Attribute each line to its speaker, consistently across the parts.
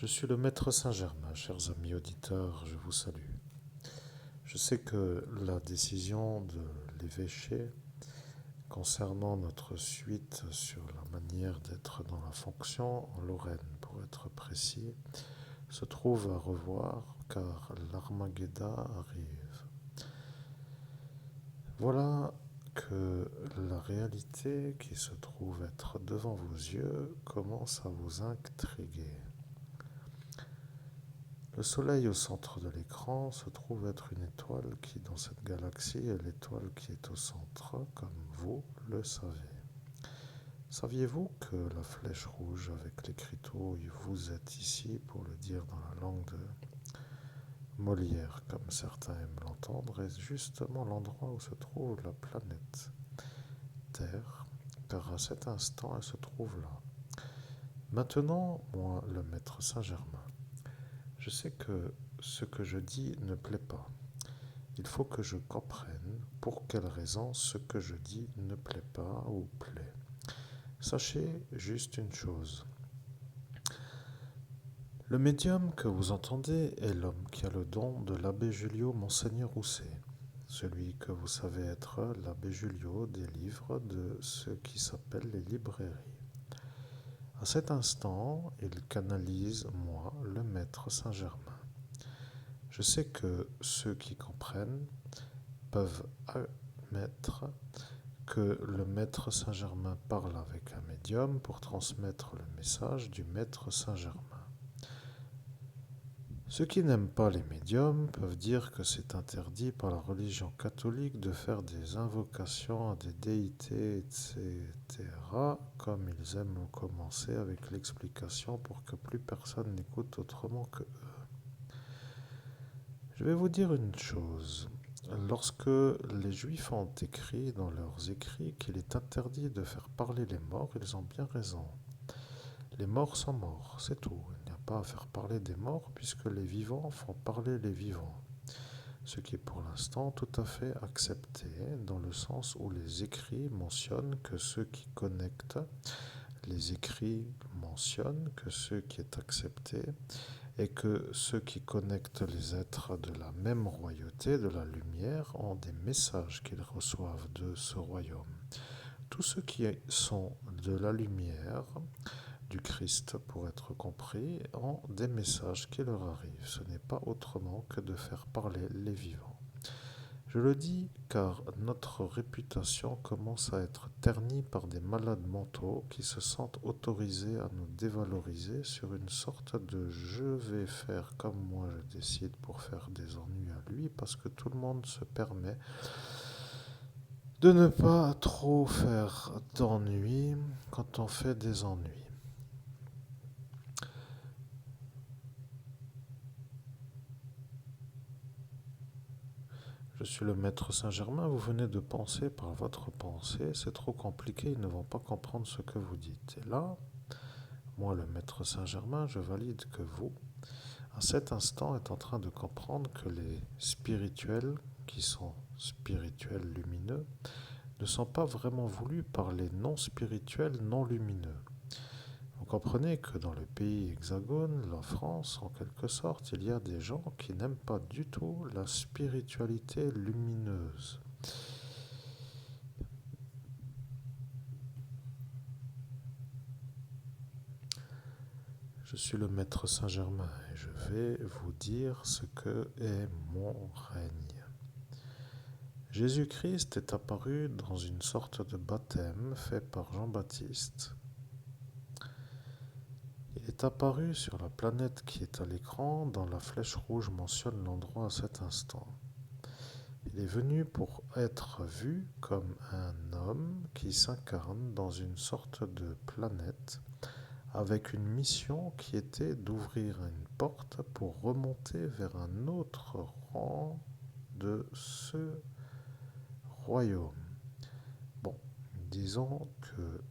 Speaker 1: Je suis le maître Saint-Germain, chers amis auditeurs, je vous salue. Je sais que la décision de l'évêché concernant notre suite sur la manière d'être dans la fonction en Lorraine, pour être précis, se trouve à revoir car l'Armageddon arrive. Voilà que la réalité qui se trouve être devant vos yeux commence à vous intriguer. Le Soleil au centre de l'écran se trouve être une étoile qui, dans cette galaxie, est l'étoile qui est au centre, comme vous le savez. Saviez-vous que la flèche rouge avec l'écriteau "Vous êtes ici" pour le dire dans la langue de Molière, comme certains aiment l'entendre, est justement l'endroit où se trouve la planète Terre, car à cet instant elle se trouve là. Maintenant, moi, le maître Saint-Germain, je sais que ce que je dis ne plaît pas. Il faut que je comprenne pour quelle raison ce que je dis ne plaît pas ou plaît. Sachez juste une chose. Le médium que vous entendez est l'homme qui a le don de l'abbé Julio Monseigneur Rousset, celui que vous savez être l'abbé Julio des livres de ce qui s'appelle les librairies. À cet instant, il canalise moi, le maître Saint-Germain. Je sais que ceux qui comprennent peuvent admettre que le maître Saint-Germain parle avec un médium pour transmettre le message du maître Saint-Germain. Ceux qui n'aiment pas les médiums peuvent dire que c'est interdit par la religion catholique de faire des invocations à des déités, etc., comme ils aiment commencer avec l'explication pour que plus personne n'écoute autrement que eux. Je vais vous dire une chose. Lorsque les Juifs ont écrit dans leurs écrits qu'il est interdit de faire parler les morts, ils ont bien raison. Les morts sont morts, c'est tout. Il n'y a pas à faire parler des morts puisque les vivants font parler les vivants. Ce qui est pour l'instant tout à fait accepté dans le sens où les écrits mentionnent que ceux qui connectent, les écrits mentionnent que ce qui est accepté et que ceux qui connectent les êtres de la même royauté, de la lumière, ont des messages qu'ils reçoivent de ce royaume. Tous ceux qui sont de la lumière du Christ, pour être compris, ont des messages qui leur arrivent. Ce n'est pas autrement que de faire parler les vivants. Je le dis car notre réputation commence à être ternie par des malades mentaux qui se sentent autorisés à nous dévaloriser sur une sorte de "je vais faire comme moi je décide pour faire des ennuis à lui" parce que tout le monde se permet de ne pas trop faire d'ennuis quand on fait des ennuis. Je suis le maître Saint-Germain, vous venez de penser par votre pensée, c'est trop compliqué, ils ne vont pas comprendre ce que vous dites. Et là, moi le maître Saint-Germain, je valide que vous, à cet instant, êtes en train de comprendre que les spirituels, qui sont spirituels lumineux, ne sont pas vraiment voulus par les non-spirituels non lumineux. Vous comprenez que dans le pays hexagone, la France, en quelque sorte, il y a des gens qui n'aiment pas du tout la spiritualité lumineuse. Je suis le maître Saint-Germain et je vais vous dire ce que est mon règne. Jésus-Christ est apparu dans une sorte de baptême fait par Jean-Baptiste. Il est apparu sur la planète qui est à l'écran, dont la flèche rouge mentionne l'endroit à cet instant. Il est venu pour être vu comme un homme qui s'incarne dans une sorte de planète avec une mission qui était d'ouvrir une porte pour remonter vers un autre rang de ce royaume. Bon, disons que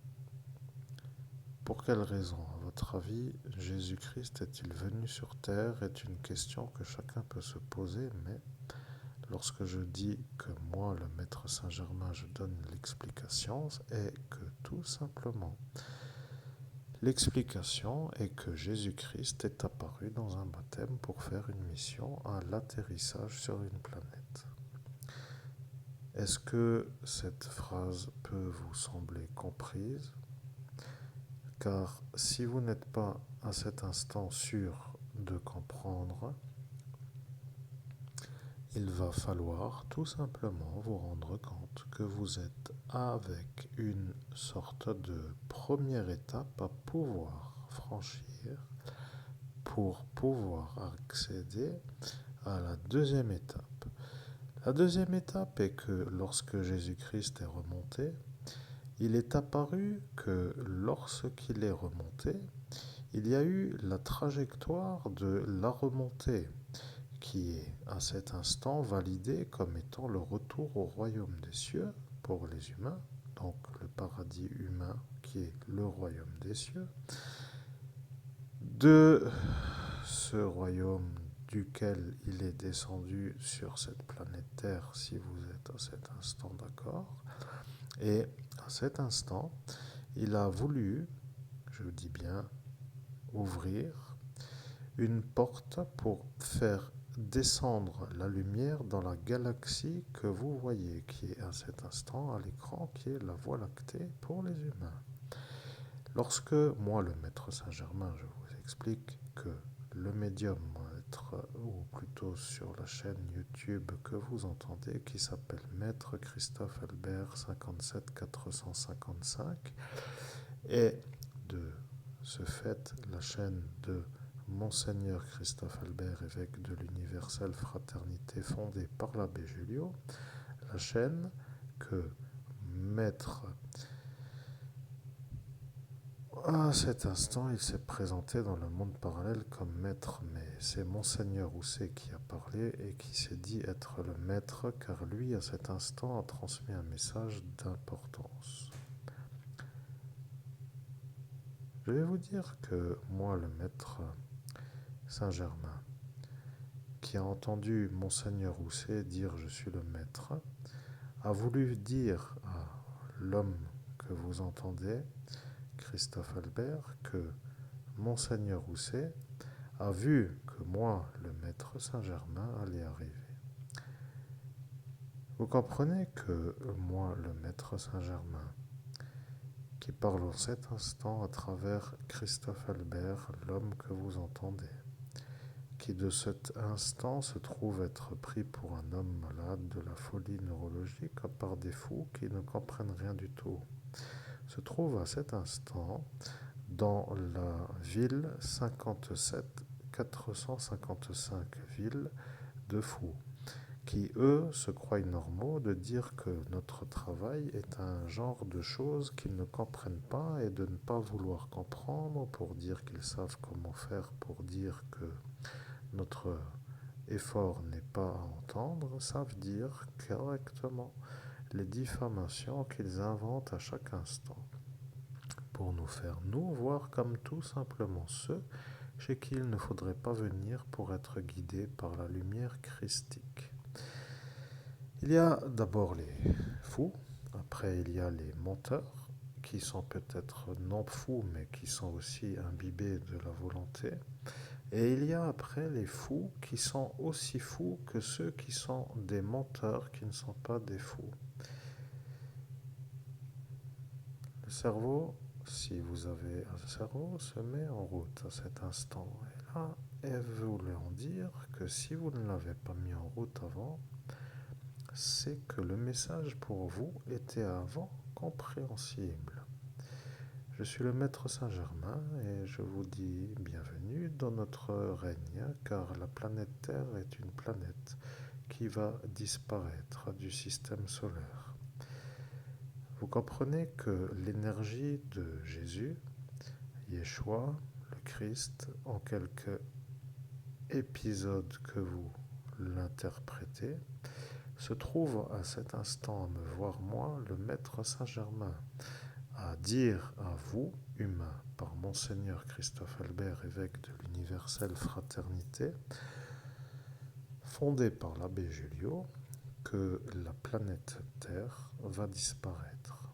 Speaker 1: pour quelle raison, à votre avis, Jésus-Christ est-il venu sur terre est une question que chacun peut se poser, mais lorsque je dis que moi, le maître Saint-Germain, je donne l'explication, est que tout simplement, L'explication est que Jésus-Christ est apparu dans un baptême pour faire une mission à l'atterrissage sur une planète. Est-ce que cette phrase peut vous sembler comprise? Car si vous n'êtes pas à cet instant sûr de comprendre, il va falloir tout simplement vous rendre compte que vous êtes avec une sorte de première étape à pouvoir franchir pour pouvoir accéder à la deuxième étape. La deuxième étape est que lorsque Jésus-Christ est remonté, il est apparu que lorsqu'il est remonté, il y a eu la trajectoire de la remontée qui est à cet instant validée comme étant le retour au royaume des cieux pour les humains, donc le paradis humain qui est le royaume des cieux. De ce royaume duquel il est descendu sur cette planète Terre, si vous êtes à cet instant d'accord. Et à cet instant, il a voulu, je dis bien, ouvrir une porte pour faire descendre la lumière dans la galaxie que vous voyez, qui est à cet instant à l'écran, qui est la Voie lactée pour les humains. Lorsque moi, le maître Saint-Germain, je vous explique que le médium, ou plutôt sur la chaîne YouTube que vous entendez, qui s'appelle Maître Christophe Albert 57455, est de ce fait la chaîne de Monseigneur Christophe Albert, évêque de l'Universelle Fraternité fondée par l'abbé Julio, la chaîne que Maître... À cet instant, il s'est présenté dans le monde parallèle comme maître, mais c'est Monseigneur Housset qui a parlé et qui s'est dit être le maître, car lui, à cet instant, a transmis un message d'importance. Je vais vous dire que moi, le maître Saint-Germain, qui a entendu Monseigneur Housset dire « je suis le maître », a voulu dire à l'homme que vous entendez, Christophe Albert, que Monseigneur Housset a vu que moi, le maître Saint-Germain, allait arriver. Vous comprenez que moi, le maître Saint-Germain, qui parle en cet instant à travers Christophe Albert, l'homme que vous entendez, qui de cet instant se trouve être pris pour un homme malade de la folie neurologique par des fous qui ne comprennent rien du tout, se trouve à cet instant dans la ville 57 455 villes de fous, qui eux se croient normaux de dire que notre travail est un genre de choses qu'ils ne comprennent pas et de ne pas vouloir comprendre pour dire qu'ils savent comment faire pour dire que notre effort n'est pas à entendre, savent dire correctement les diffamations qu'ils inventent à chaque instant pour nous faire nous voir comme tout simplement ceux chez qui il ne faudrait pas venir pour être guidés par la lumière christique. Il y a d'abord les fous, après il y a les menteurs, qui sont peut-être non fous, mais qui sont aussi imbibés de la volonté. Et il y a après les fous qui sont aussi fous que ceux qui sont des menteurs, qui ne sont pas des fous. Le cerveau, si vous avez un cerveau, se met en route à cet instant. Et là, elle voulait en dire que si vous ne l'avez pas mis en route avant, c'est que le message pour vous était avant compréhensible. Je suis le maître Saint-Germain et je vous dis bienvenue dans notre règne, car la planète Terre est une planète qui va disparaître du système solaire. Vous comprenez que l'énergie de Jésus, Yeshua, le Christ, en quelques épisodes que vous l'interprétez, se trouve à cet instant à me voir moi, le maître Saint-Germain, à dire à vous, humains, par Monseigneur Christophe Albert, évêque de l'Universelle Fraternité, fondé par l'abbé Julio, que la planète Terre va disparaître.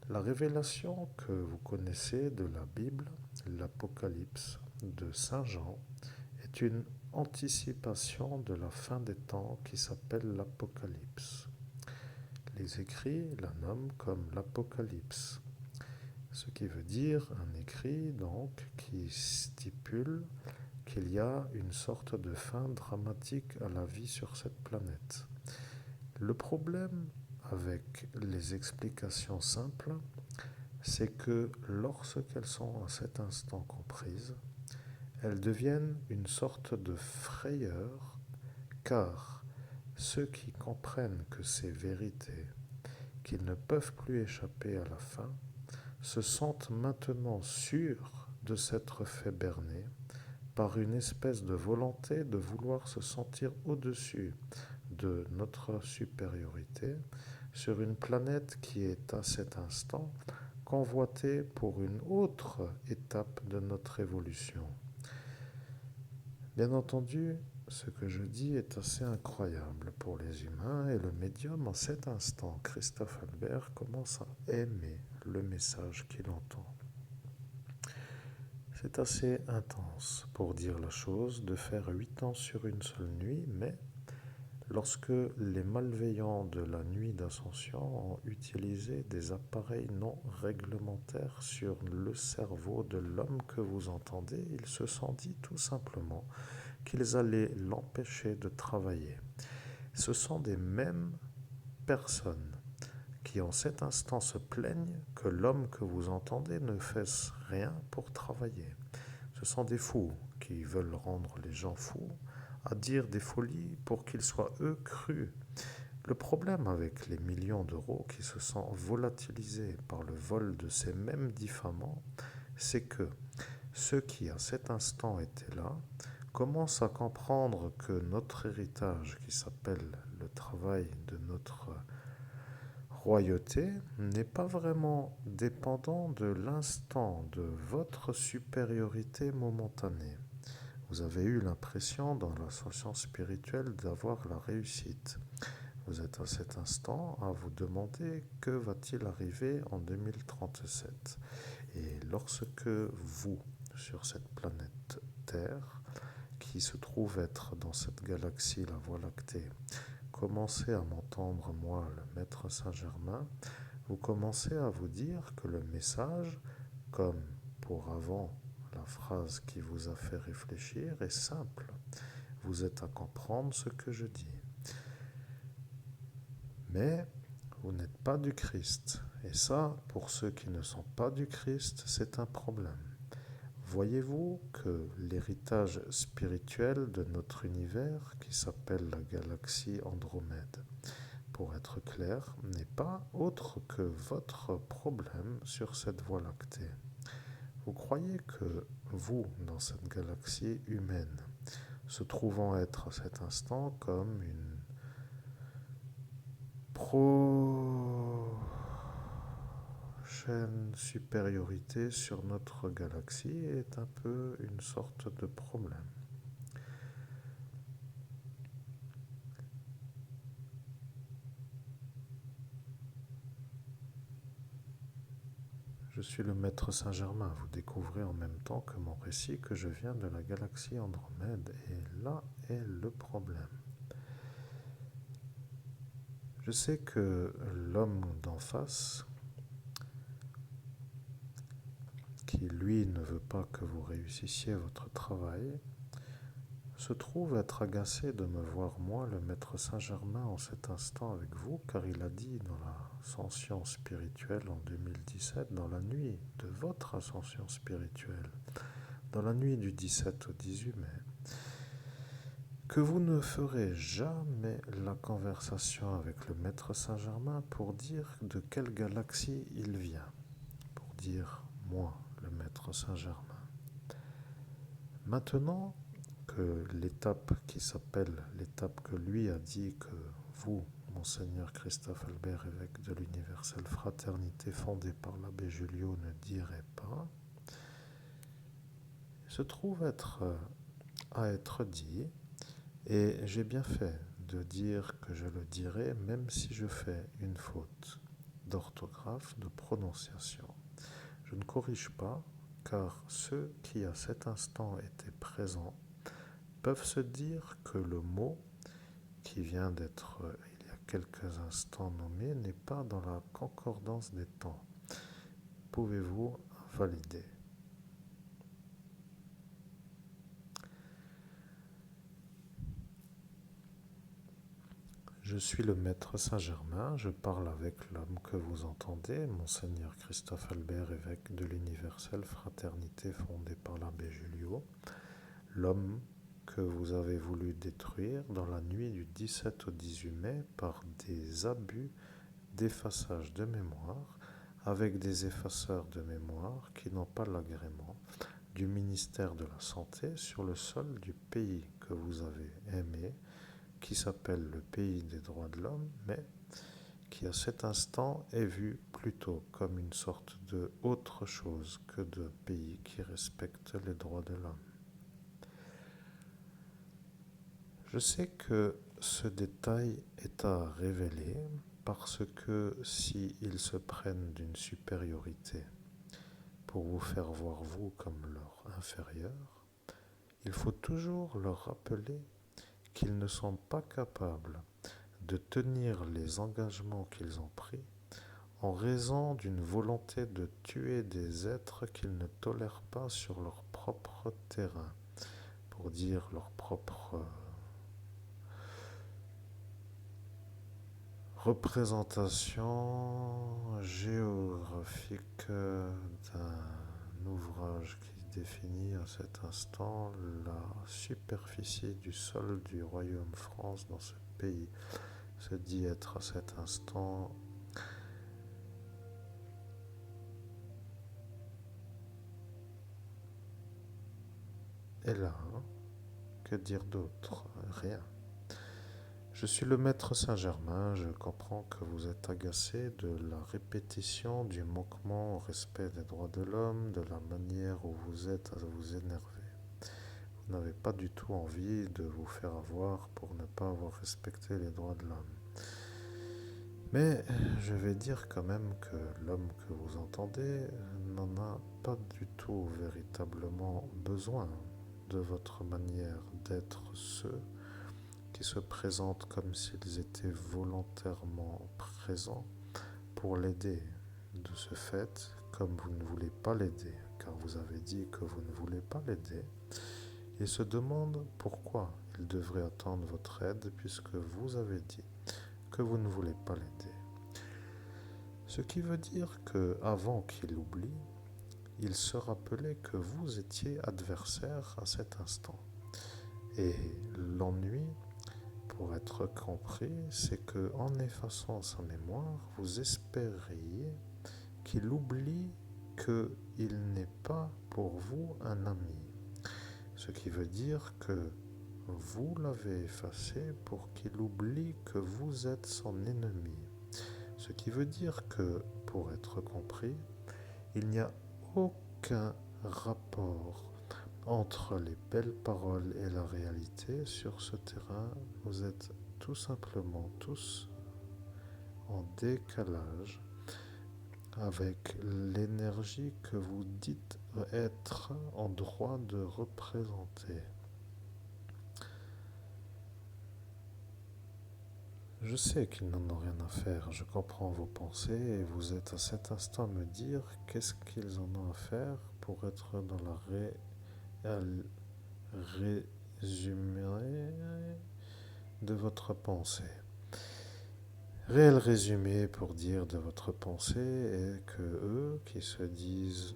Speaker 1: La révélation que vous connaissez de la Bible, l'Apocalypse de Saint Jean, est une anticipation de la fin des temps qui s'appelle l'Apocalypse. Les écrits la nomment comme l'Apocalypse, ce qui veut dire un écrit donc qui stipule qu'il y a une sorte de fin dramatique à la vie sur cette planète. Le problème avec les explications simples, c'est que lorsqu'elles sont à cet instant comprises, elles deviennent une sorte de frayeur, car ceux qui comprennent que c'est vérité, qu'ils ne peuvent plus échapper à la fin, se sentent maintenant sûrs de s'être fait berner par une espèce de volonté de vouloir se sentir au-dessus de notre supériorité sur une planète qui est à cet instant convoitée pour une autre étape de notre évolution. Bien entendu, ce que je dis est assez incroyable pour les humains et le médium en cet instant, Christophe Albert, commence à aimer le message qu'il entend. C'est assez intense, pour dire la chose, de faire 8 ans sur une seule nuit, mais lorsque les malveillants de la nuit d'ascension ont utilisé des appareils non réglementaires sur le cerveau de l'homme que vous entendez, ils se sont dit tout simplement qu'ils allaient l'empêcher de travailler. Ce sont des mêmes personnes qui en cet instant se plaignent que l'homme que vous entendez ne fasse rien pour travailler. Ce sont des fous qui veulent rendre les gens fous, à dire des folies pour qu'ils soient eux crus. Le problème avec les millions d'euros qui se sont volatilisés par le vol de ces mêmes diffamants, c'est que ceux qui à cet instant étaient là commencent à comprendre que notre héritage, qui s'appelle le travail de notre royauté, n'est pas vraiment dépendant de l'instant de votre supériorité momentanée. Vous avez eu l'impression dans l'ascension spirituelle d'avoir la réussite. Vous êtes à cet instant à vous demander que va-t-il arriver en 2037. Et lorsque vous, sur cette planète Terre, qui se trouve être dans cette galaxie, la Voie lactée, commencez à m'entendre, moi, le Maître Saint-Germain, vous commencez à vous dire que le message, comme pour avant la phrase qui vous a fait réfléchir, est simple. Vous êtes à comprendre ce que je dis. Mais vous n'êtes pas du Christ. Et ça, pour ceux qui ne sont pas du Christ, c'est un problème. Voyez-vous que l'héritage spirituel de notre univers, qui s'appelle la galaxie Andromède, pour être clair, n'est pas autre que votre problème sur cette Voie lactée. Vous croyez que vous, dans cette galaxie humaine, se trouvant être à cet instant comme une prochaine supériorité sur notre galaxie est un peu une sorte de problème. Je suis le Maître Saint-Germain. Vous découvrez en même temps que mon récit que je viens de la galaxie Andromède. Et là est le problème. Je sais que l'homme d'en face, qui lui ne veut pas que vous réussissiez votre travail, se trouve être agacé de me voir moi, le Maître Saint-Germain, en cet instant avec vous, car il a dit dans l'ascension spirituelle en 2017, dans la nuit de votre ascension spirituelle, dans la nuit du 17 au 18 mai, que vous ne ferez jamais la conversation avec le Maître Saint-Germain pour dire de quelle galaxie il vient, pour dire moi, le Maître Saint-Germain. Maintenant que l'étape qui s'appelle l'étape que lui a dit que vous, Monseigneur Christophe Albert, évêque de l'universelle fraternité fondée par l'abbé Julio, ne dirait pas, se trouve à être dit, et j'ai bien fait de dire que je le dirai même si je fais une faute. d'orthographe, de prononciation. Je ne corrige pas, car ceux qui à cet instant étaient présents peuvent se dire que le mot qui vient d'être il y a quelques instants nommé n'est pas dans la concordance des temps. Pouvez-vous valider? Je suis le maître Saint-Germain, je parle avec l'homme que vous entendez, Monseigneur Christophe Albert, évêque de l'Universelle Fraternité fondée par l'abbé Julliot, l'homme que vous avez voulu détruire dans la nuit du 17 au 18 mai par des abus d'effaçage de mémoire, avec des effaceurs de mémoire qui n'ont pas l'agrément du ministère de la Santé sur le sol du pays que vous avez aimé, qui s'appelle le pays des droits de l'homme, mais qui à cet instant est vu plutôt comme une sorte de autre chose que de pays qui respecte les droits de l'homme. Je sais que ce détail est à révéler parce que s'ils se prennent d'une supériorité pour vous faire voir vous comme leur inférieur, il faut toujours leur rappeler qu'ils ne sont pas capables de tenir les engagements qu'ils ont pris en raison d'une volonté de tuer des êtres qu'ils ne tolèrent pas sur leur propre terrain, pour dire leur propre représentation géographique d'un ouvrage qui définit à cet instant la superficie du sol du royaume France dans ce pays, se dit être à cet instant et là, que dire d'autre? Rien. Je suis le maître Saint-Germain, je comprends que vous êtes agacé de la répétition du manquement au respect des droits de l'homme, de la manière où vous êtes à vous énerver. Vous n'avez pas du tout envie de vous faire avoir pour ne pas avoir respecté les droits de l'homme. Mais je vais dire quand même que l'homme que vous entendez n'en a pas du tout véritablement besoin de votre manière d'être ceux qui se présentent comme s'ils étaient volontairement présents pour l'aider. De ce fait, comme vous ne voulez pas l'aider, car vous avez dit que vous ne voulez pas l'aider, il se demande pourquoi il devrait attendre votre aide puisque vous avez dit que vous ne voulez pas l'aider. Ce qui veut dire que, avant qu'il oublie, il se rappelait que vous étiez adversaire à cet instant. Et l'ennui, pour être compris, c'est que en effaçant sa mémoire, vous espériez qu'il oublie qu'il n'est pas pour vous un ami. Ce qui veut dire que vous l'avez effacé pour qu'il oublie que vous êtes son ennemi. Ce qui veut dire que, pour être compris, il n'y a aucun rapport entre les belles paroles et la réalité sur ce terrain. Vous êtes tout simplement tous en décalage avec l'énergie que vous dites être en droit de représenter. Je sais qu'ils n'en ont rien à faire, je comprends vos pensées et vous êtes à cet instant à me dire qu'est-ce qu'ils en ont à faire pour être dans la résumé de votre pensée. Réel résumé pour dire de votre pensée est que eux qui se disent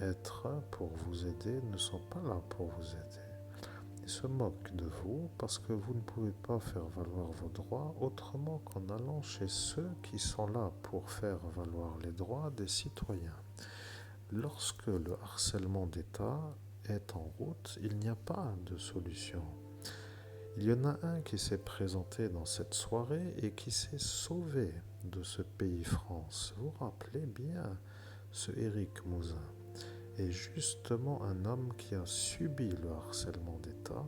Speaker 1: être pour vous aider ne sont pas là pour vous aider. Ils se moquent de vous parce que vous ne pouvez pas faire valoir vos droits autrement qu'en allant chez ceux qui sont là pour faire valoir les droits des citoyens. Lorsque le harcèlement d'État est en route, il n'y a pas de solution. Il y en a un qui s'est présenté dans cette soirée et qui s'est sauvé de ce pays France. Vous vous rappelez bien ce Éric Mouzin est justement un homme qui a subi le harcèlement d'État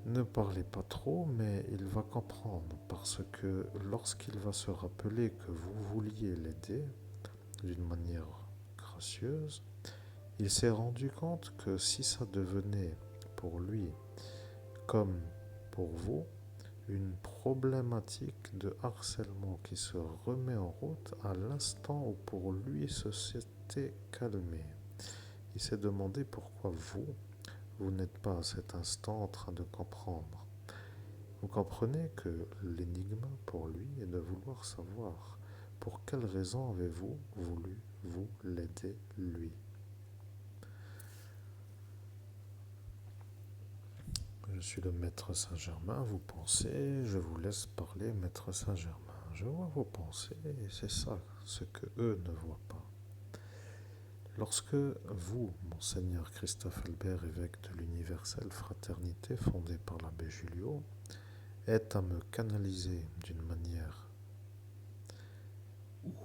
Speaker 1: Ne parlez pas trop, mais il va comprendre, parce que lorsqu'il va se rappeler que vous vouliez l'aider d'une manière gracieuse, il s'est rendu compte que si ça devenait pour lui comme pour vous une problématique de harcèlement qui se remet en route à l'instant où pour lui ce s'était calmé. Il s'est demandé pourquoi vous n'êtes pas à cet instant en train de comprendre. Vous comprenez que l'énigme pour lui est de vouloir savoir pour quelle raison avez-vous voulu vous l'aider lui. Je suis le maître Saint-Germain, vous pensez, je vous laisse parler maître Saint-Germain. Je vois vos pensées et c'est ça ce que eux ne voient pas. Lorsque vous, monseigneur Christophe Albert, évêque de l'universelle fraternité fondée par l'abbé Julliot, êtes à me canaliser d'une manière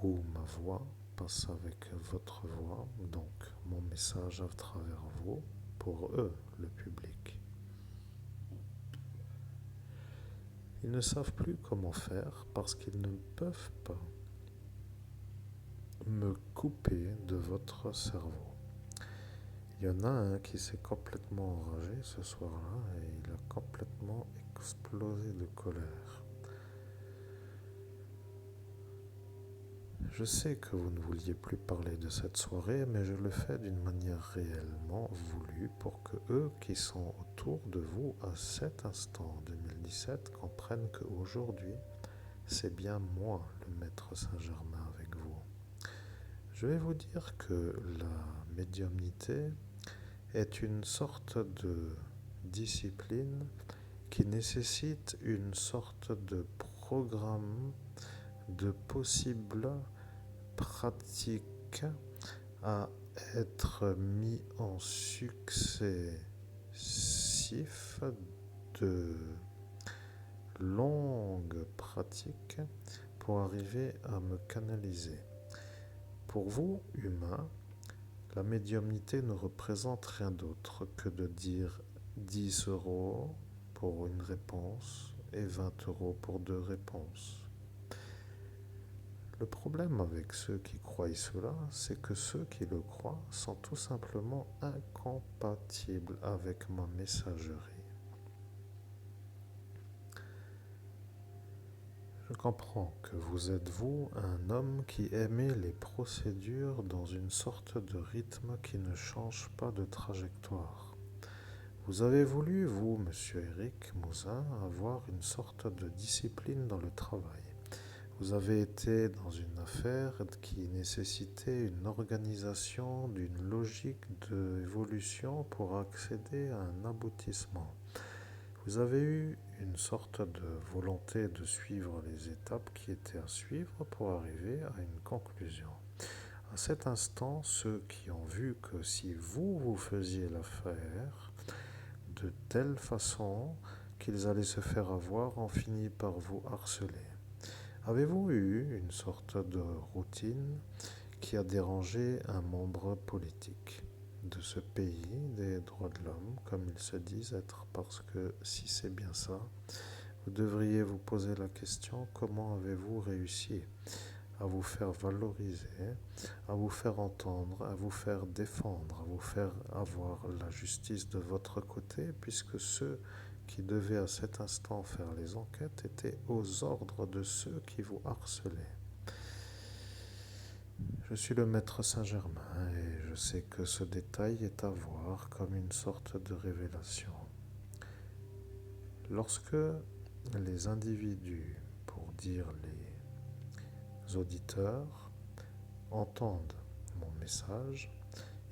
Speaker 1: où ma voix passe avec votre voix, donc mon message à travers vous, pour eux, le public. Ils ne savent plus comment faire parce qu'ils ne peuvent pas me couper de votre cerveau. Il y en a un qui s'est complètement enragé ce soir-là et il a complètement explosé de colère. Je sais que vous ne vouliez plus parler de cette soirée, mais je le fais d'une manière réellement voulue pour que eux qui sont autour de vous à cet instant 2017 comprennent qu'aujourd'hui, c'est bien moi le maître Saint-Germain avec vous. Je vais vous dire que la médiumnité est une sorte de discipline qui nécessite une sorte de programme de possibles pratiques à être mis en successif de longues pratiques pour arriver à me canaliser. Pour vous, humains, la médiumnité ne représente rien d'autre que de dire 10 euros pour une réponse et 20 euros pour deux réponses. Le problème avec ceux qui croient cela, c'est que ceux qui le croient sont tout simplement incompatibles avec ma messagerie. Je comprends que vous êtes, vous, un homme qui aimait les procédures dans une sorte de rythme qui ne change pas de trajectoire. Vous avez voulu, vous, monsieur Éric Mouzin, avoir une sorte de discipline dans le travail. Vous avez été dans une affaire qui nécessitait une organisation, d'une logique d'évolution pour accéder à un aboutissement. Vous avez eu une sorte de volonté de suivre les étapes qui étaient à suivre pour arriver à une conclusion. À cet instant, ceux qui ont vu que si vous faisiez l'affaire de telle façon qu'ils allaient se faire avoir, ont fini par vous harceler. Avez-vous eu une sorte de routine qui a dérangé un membre politique de ce pays des droits de l'homme, comme ils se disent être, parce que si c'est bien ça, vous devriez vous poser la question comment avez-vous réussi à vous faire valoriser, à vous faire entendre, à vous faire défendre, à vous faire avoir la justice de votre côté, puisque ceux qui devaient à cet instant faire les enquêtes étaient aux ordres de ceux qui vous harcelaient. Je suis le maître Saint-Germain et je sais que ce détail est à voir comme une sorte de révélation. Lorsque les individus, pour dire les auditeurs, entendent mon message,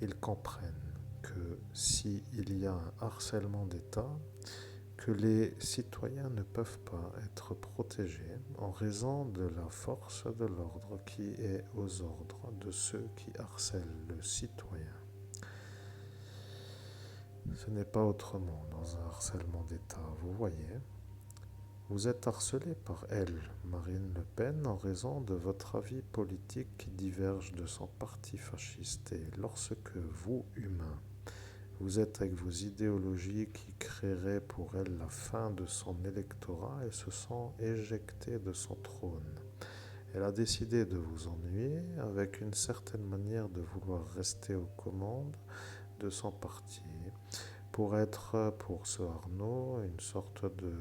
Speaker 1: ils comprennent que s'il y a un harcèlement d'État, que les citoyens ne peuvent pas être protégés en raison de la force de l'ordre qui est aux ordres de ceux qui harcèlent le citoyen. Ce n'est pas autrement dans un harcèlement d'État, vous voyez. Vous êtes harcelé par elle, Marine Le Pen, en raison de votre avis politique qui diverge de son parti fasciste. Et lorsque vous, humains, Vous êtes avec vos idéologies qui créeraient pour elle la fin de son électorat et se sont éjectées de son trône. Elle a décidé de vous ennuyer avec une certaine manière de vouloir rester aux commandes de son parti pour être, pour ce Arnaud, une sorte de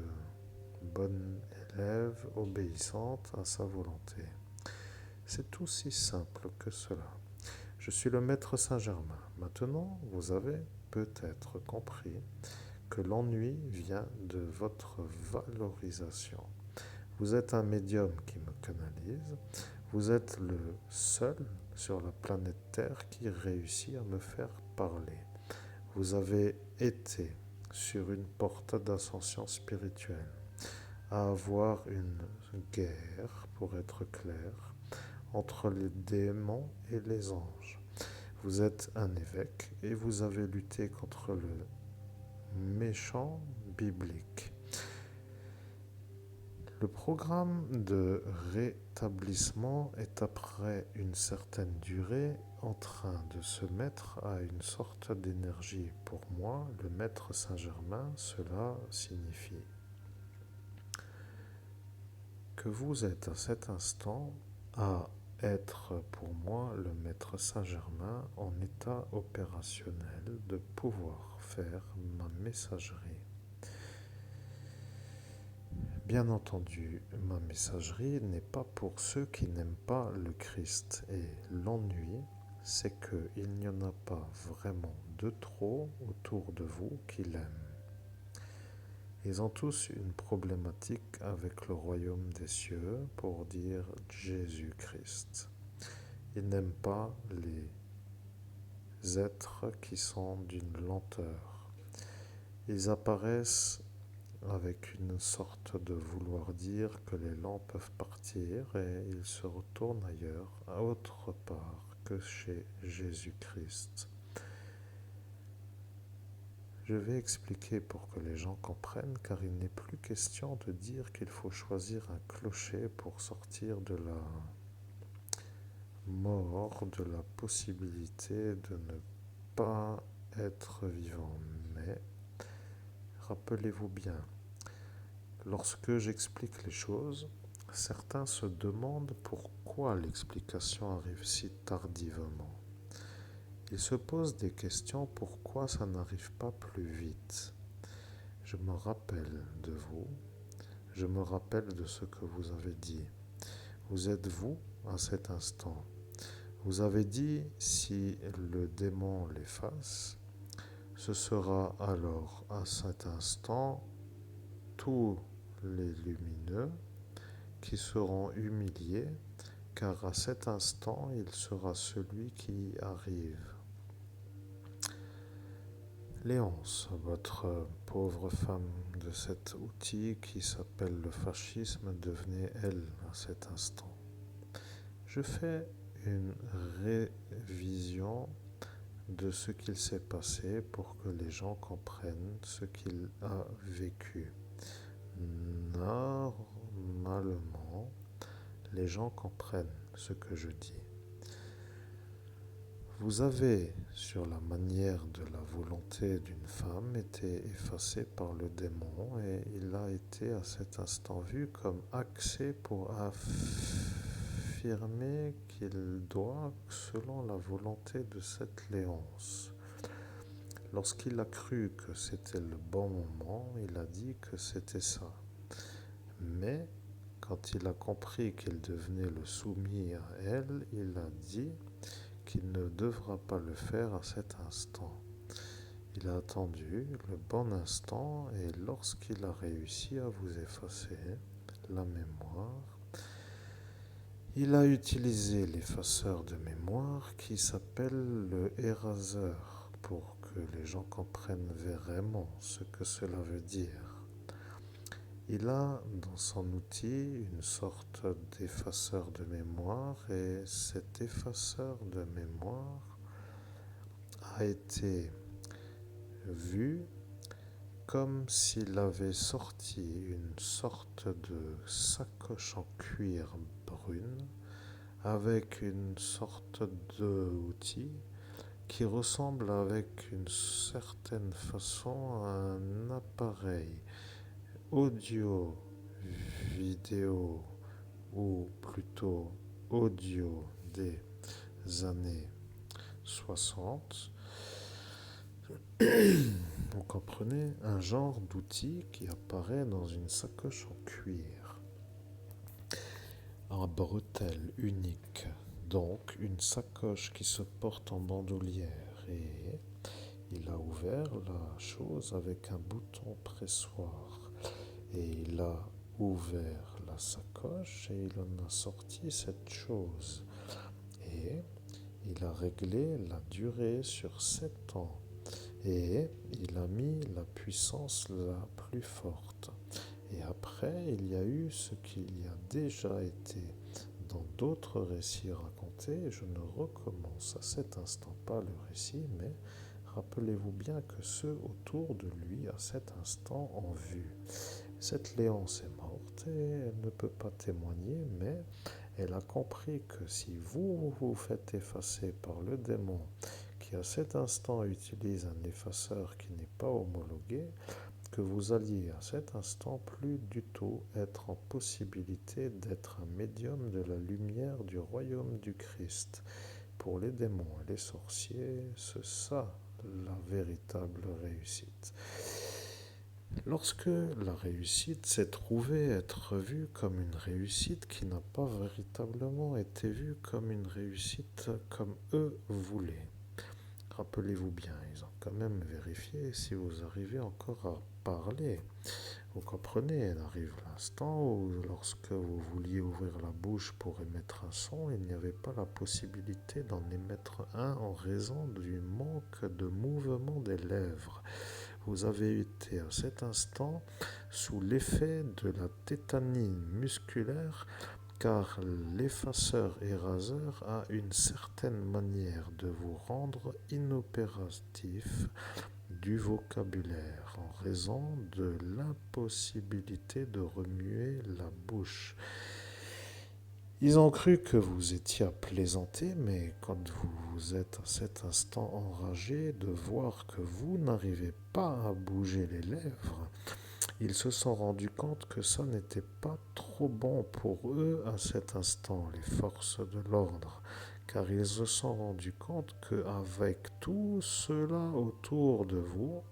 Speaker 1: bonne élève obéissante à sa volonté. C'est aussi simple que cela. Je suis le maître Saint-Germain. Maintenant, vous avez peut-être compris que l'ennui vient de votre valorisation. Vous êtes un médium qui me canalise. Vous êtes le seul sur la planète Terre qui réussit à me faire parler. Vous avez été sur une porte d'ascension spirituelle, à avoir une guerre, pour être clair, entre les démons et les anges. Vous êtes un évêque et vous avez lutté contre le méchant biblique. Le programme de rétablissement est après une certaine durée en train de se mettre à une sorte d'énergie. Pour moi, le maître Saint-Germain, cela signifie que vous êtes à cet instant à être pour moi le maître Saint-Germain en état opérationnel de pouvoir faire ma messagerie. Bien entendu, ma messagerie n'est pas pour ceux qui n'aiment pas le Christ. Et l'ennui, c'est qu'il n'y en a pas vraiment de trop autour de vous qui l'aiment. Ils ont tous une problématique avec le royaume des cieux pour dire Jésus-Christ. Ils n'aiment pas les êtres qui sont d'une lenteur. Ils apparaissent avec une sorte de vouloir dire que les lents peuvent partir et ils se retournent ailleurs, à autre part que chez Jésus-Christ. Je vais expliquer pour que les gens comprennent, car il n'est plus question de dire qu'il faut choisir un clocher pour sortir de la mort, de la possibilité de ne pas être vivant. Mais rappelez-vous bien, lorsque j'explique les choses, certains se demandent pourquoi l'explication arrive si tardivement. Ils se posent des questions pourquoi ça n'arrive pas plus vite. Je me rappelle de vous, je me rappelle de ce que vous avez dit. Vous êtes vous à cet instant. Vous avez dit si le démon l'efface, ce sera alors à cet instant tous les lumineux qui seront humiliés, car à cet instant, il sera celui qui arrive. Léonce, votre pauvre femme de cet outil qui s'appelle le fascisme, devenait elle à cet instant. Je fais une révision de ce qu'il s'est passé pour que les gens comprennent ce qu'il a vécu. Normalement, les gens comprennent ce que je dis. Vous avez, sur la manière de la volonté d'une femme, été effacé par le démon et il a été à cet instant vu comme axé pour affirmer qu'il doit, selon la volonté de cette Léonce. Lorsqu'il a cru que c'était le bon moment, il a dit que c'était ça. Mais quand il a compris qu'il devenait le soumis à elle, il a dit qu'il ne devra pas le faire à cet instant. Il a attendu le bon instant et lorsqu'il a réussi à vous effacer la mémoire, il a utilisé l'effaceur de mémoire qui s'appelle le éraseur pour que les gens comprennent vraiment ce que cela veut dire. Il a dans son outil une sorte d'effaceur de mémoire et cet effaceur de mémoire a été vu comme s'il avait sorti une sorte de sacoche en cuir brune avec une sorte d'outil qui ressemble avec une certaine façon à un appareil audio, vidéo, ou plutôt audio des années 60. Vous comprenez, un genre d'outil qui apparaît dans une sacoche en cuir, un bretelle unique, donc une sacoche qui se porte en bandoulière, et il a ouvert la chose avec un bouton pressoir et il a ouvert la sacoche et il en a sorti cette chose et il a réglé la durée sur 7 ans et il a mis la puissance la plus forte. Et après, il y a eu ce qu'il y a déjà été dans d'autres récits racontés. Je ne recommence à cet instant pas le récit, mais rappelez-vous bien que ceux autour de lui à cet instant ont vu. Cette Léonce est morte et elle ne peut pas témoigner, mais elle a compris que si vous vous faites effacer par le démon qui à cet instant utilise un effaceur qui n'est pas homologué, que vous alliez à cet instant plus du tout être en possibilité d'être un médium de la lumière du royaume du Christ. Pour les démons et les sorciers, c'est ça la véritable réussite. Lorsque la réussite s'est trouvée être vue comme une réussite qui n'a pas véritablement été vue comme une réussite comme eux voulaient, rappelez-vous bien, ils ont quand même vérifié si vous arrivez encore à parler. Vous comprenez, il arrive l'instant où lorsque vous vouliez ouvrir la bouche pour émettre un son, il n'y avait pas la possibilité d'en émettre un en raison du manque de mouvement des lèvres. Vous avez été à cet instant sous l'effet de la tétanine musculaire car l'effaceur et raseur a une certaine manière de vous rendre inopératif du vocabulaire en raison de l'impossibilité de remuer la bouche. Ils ont cru que vous étiez à plaisanter, mais quand vous êtes à cet instant enragé de voir que vous n'arrivez pas à bouger les lèvres, ils se sont rendus compte que ça n'était pas trop bon pour eux à cet instant, les forces de l'ordre, car ils se sont rendus compte qu'avec tout cela autour de vous,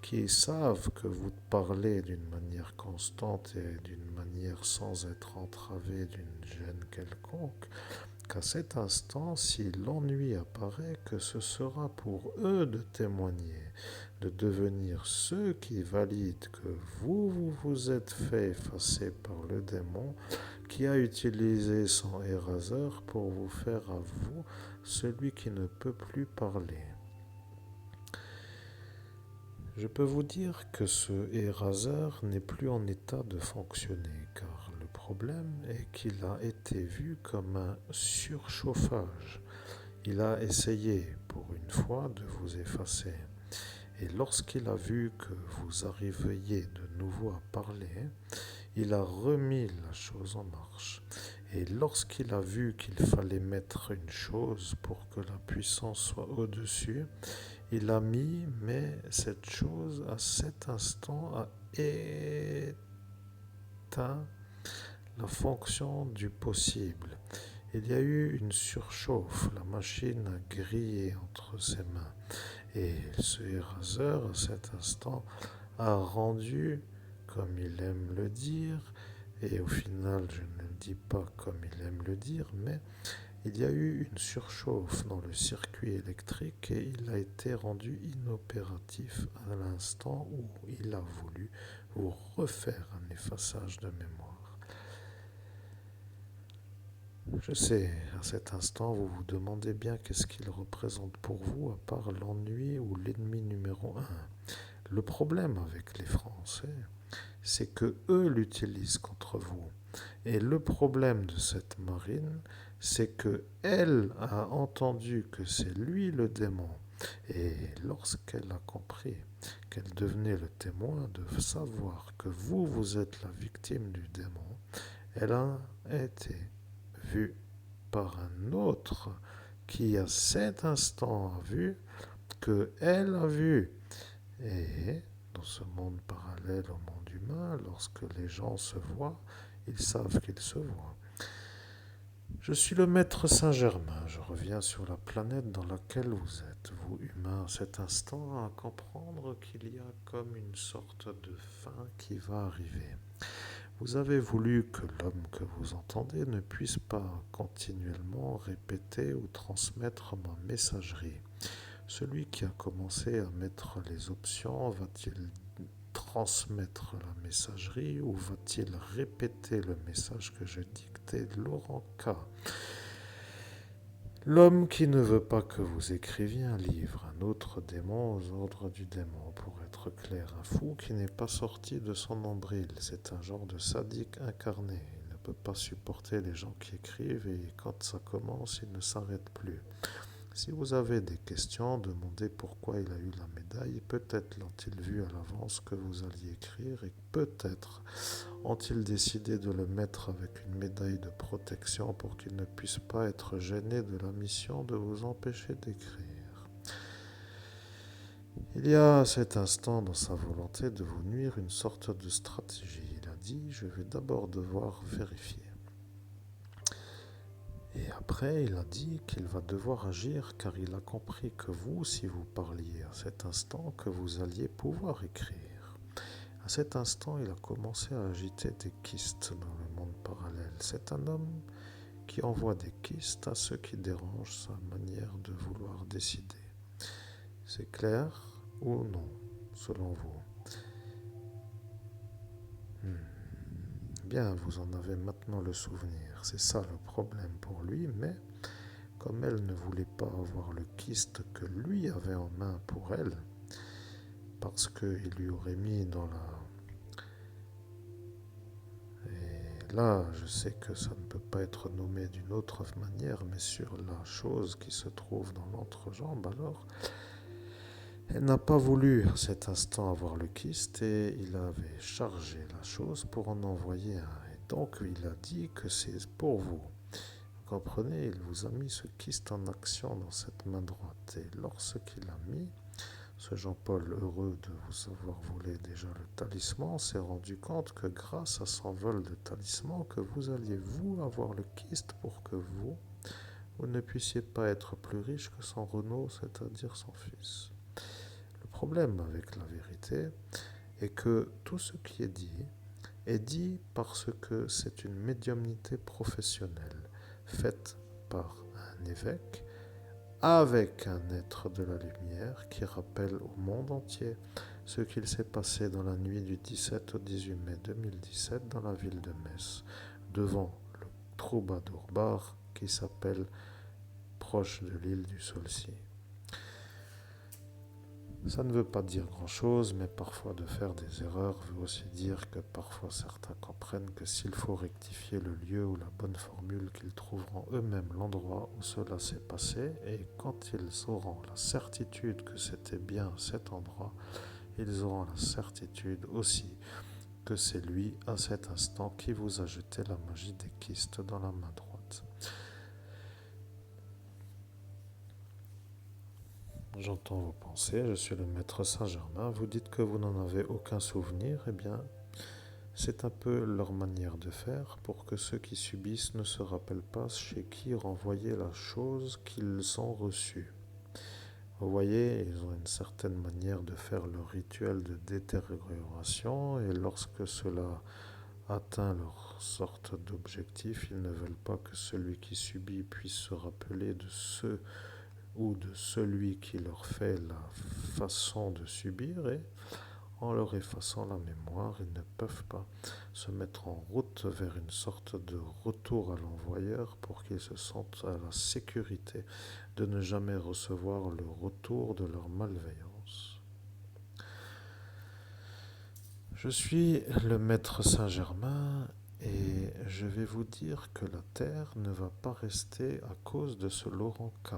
Speaker 1: qui savent que vous parlez d'une manière constante et d'une manière sans être entravé d'une gêne quelconque, qu'à cet instant, si l'ennui apparaît, que ce sera pour eux de témoigner, de devenir ceux qui valident que vous êtes fait effacer par le démon qui a utilisé son éraseur pour vous faire à vous celui qui ne peut plus parler. Je peux vous dire que ce éraseur n'est plus en état de fonctionner, car le problème est qu'il a été vu comme un surchauffage. Il a essayé pour une fois de vous effacer. Et lorsqu'il a vu que vous arriviez de nouveau à parler, il a remis la chose en marche. Et lorsqu'il a vu qu'il fallait mettre une chose pour que la puissance soit au-dessus, il a mis, mais cette chose à cet instant a éteint la fonction du possible. Il y a eu une surchauffe, la machine a grillé entre ses mains. Et ce éraseur, à cet instant, a rendu, comme il aime le dire, et au final je ne le dis pas comme il aime le dire, mais il y a eu une surchauffe dans le circuit électrique et il a été rendu inopératif à l'instant où il a voulu vous refaire un effaçage de mémoire. Je sais, à cet instant, vous vous demandez bien qu'est-ce qu'il représente pour vous à part l'ennui ou l'ennemi numéro un. Le problème avec les Français, c'est que eux l'utilisent contre vous. Et le problème de cette marine, c'est que elle a entendu que c'est lui le démon. Et lorsqu'elle a compris qu'elle devenait le témoin de savoir que vous êtes la victime du démon, elle a été vue par un autre qui à cet instant a vu que elle a vu. Et dans ce monde parallèle au monde humain, lorsque les gens se voient, ils savent qu'ils se voient. Je suis le maître Saint-Germain, je reviens sur la planète dans laquelle vous êtes, vous humains, cet instant à comprendre qu'il y a comme une sorte de fin qui va arriver. Vous avez voulu que l'homme que vous entendez ne puisse pas continuellement répéter ou transmettre ma messagerie. Celui qui a commencé à mettre les options, va-t-il transmettre la messagerie ou va-t-il répéter le message que je dictais Laurent K. L'homme qui ne veut pas que vous écriviez un livre, un autre démon aux ordres du démon, pour être clair, un fou qui n'est pas sorti de son nombril, c'est un genre de sadique incarné, il ne peut pas supporter les gens qui écrivent et quand ça commence, il ne s'arrête plus. Si vous avez des questions, demandez pourquoi il a eu la médaille. Peut-être l'ont-ils vu à l'avance que vous alliez écrire et peut-être ont-ils décidé de le mettre avec une médaille de protection pour qu'il ne puisse pas être gêné de la mission de vous empêcher d'écrire. Il y a à cet instant dans sa volonté de vous nuire une sorte de stratégie. Il a dit, je vais d'abord devoir vérifier. Et après, il a dit qu'il va devoir agir car il a compris que vous, si vous parliez à cet instant, que vous alliez pouvoir écrire. À cet instant, il a commencé à agiter des kystes dans le monde parallèle. C'est un homme qui envoie des kystes à ceux qui dérangent sa manière de vouloir décider. C'est clair ou non, selon vous? Bien, vous en avez maintenant le souvenir. C'est ça le problème pour lui, mais comme elle ne voulait pas avoir le kyste que lui avait en main pour elle, parce qu'il lui aurait mis dans la... Et là, je sais que ça ne peut pas être nommé d'une autre manière, mais sur la chose qui se trouve dans l'entrejambe, alors, elle n'a pas voulu à cet instant avoir le kyste et il avait chargé la chose pour en envoyer un. Et donc, il a dit que c'est pour vous. Vous comprenez, il vous a mis ce kyste en action dans cette main droite. Et lorsqu'il a mis, ce Jean-Paul, heureux de vous avoir volé déjà le talisman, s'est rendu compte que grâce à son vol de talisman, que vous alliez vous avoir le kyste pour que vous ne puissiez pas être plus riche que son Renault, c'est-à-dire son fils. Le problème avec la vérité est que tout ce qui est dit parce que c'est une médiumnité professionnelle faite par un évêque avec un être de la lumière qui rappelle au monde entier ce qu'il s'est passé dans la nuit du 17 au 18 mai 2017 dans la ville de Metz, devant le troubadour bar qui s'appelle proche de l'île du Saulcy. Ça ne veut pas dire grand-chose, mais parfois de faire des erreurs veut aussi dire que parfois certains comprennent que s'il faut rectifier le lieu ou la bonne formule, qu'ils trouveront eux-mêmes l'endroit où cela s'est passé, et quand ils auront la certitude que c'était bien cet endroit, ils auront la certitude aussi que c'est lui, à cet instant, qui vous a jeté la magie des kystes dans la main droite. J'entends vos pensées, je suis le maître Saint-Germain, vous dites que vous n'en avez aucun souvenir, eh bien, c'est un peu leur manière de faire pour que ceux qui subissent ne se rappellent pas chez qui renvoyer la chose qu'ils ont reçue. Vous voyez, ils ont une certaine manière de faire leur rituel de détérioration et lorsque cela atteint leur sorte d'objectif, ils ne veulent pas que celui qui subit puisse se rappeler de ce ou de celui qui leur fait la façon de subir et en leur effaçant la mémoire, ils ne peuvent pas se mettre en route vers une sorte de retour à l'envoyeur pour qu'ils se sentent à la sécurité de ne jamais recevoir le retour de leur malveillance. Je suis le maître Saint-Germain et je vais vous dire que la Terre ne va pas rester à cause de ce Laurent K.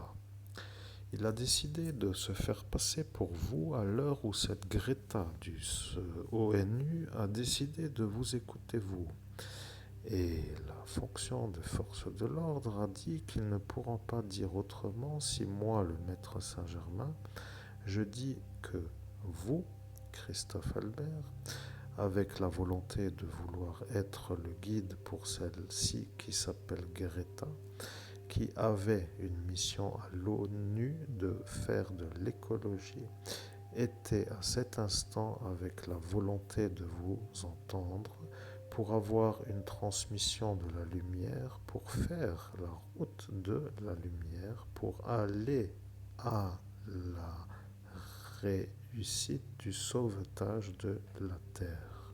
Speaker 1: Il a décidé de se faire passer pour vous à l'heure où cette Greta du ONU a décidé de vous écouter vous. Et la fonction de force de l'ordre a dit qu'ils ne pourront pas dire autrement si moi, le maître Saint-Germain, je dis que vous, Christophe Albert, avec la volonté de vouloir être le guide pour celle-ci qui s'appelle Greta, qui avait une mission à l'ONU de faire de l'écologie, était à cet instant avec la volonté de vous entendre pour avoir une transmission de la lumière, pour faire la route de la lumière, pour aller à la réussite du sauvetage de la Terre.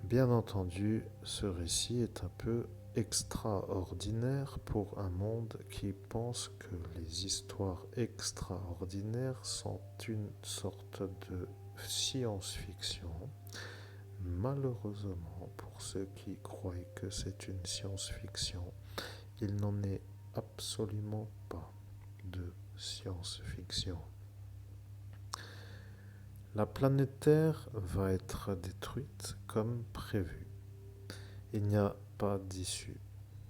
Speaker 1: Bien entendu, ce récit est un peu extraordinaire pour un monde qui pense que les histoires extraordinaires sont une sorte de science-fiction. Malheureusement, pour ceux qui croient que c'est une science-fiction, il n'en est absolument pas de science-fiction. La planète Terre va être détruite comme prévu. Il n'y a pas d'issue.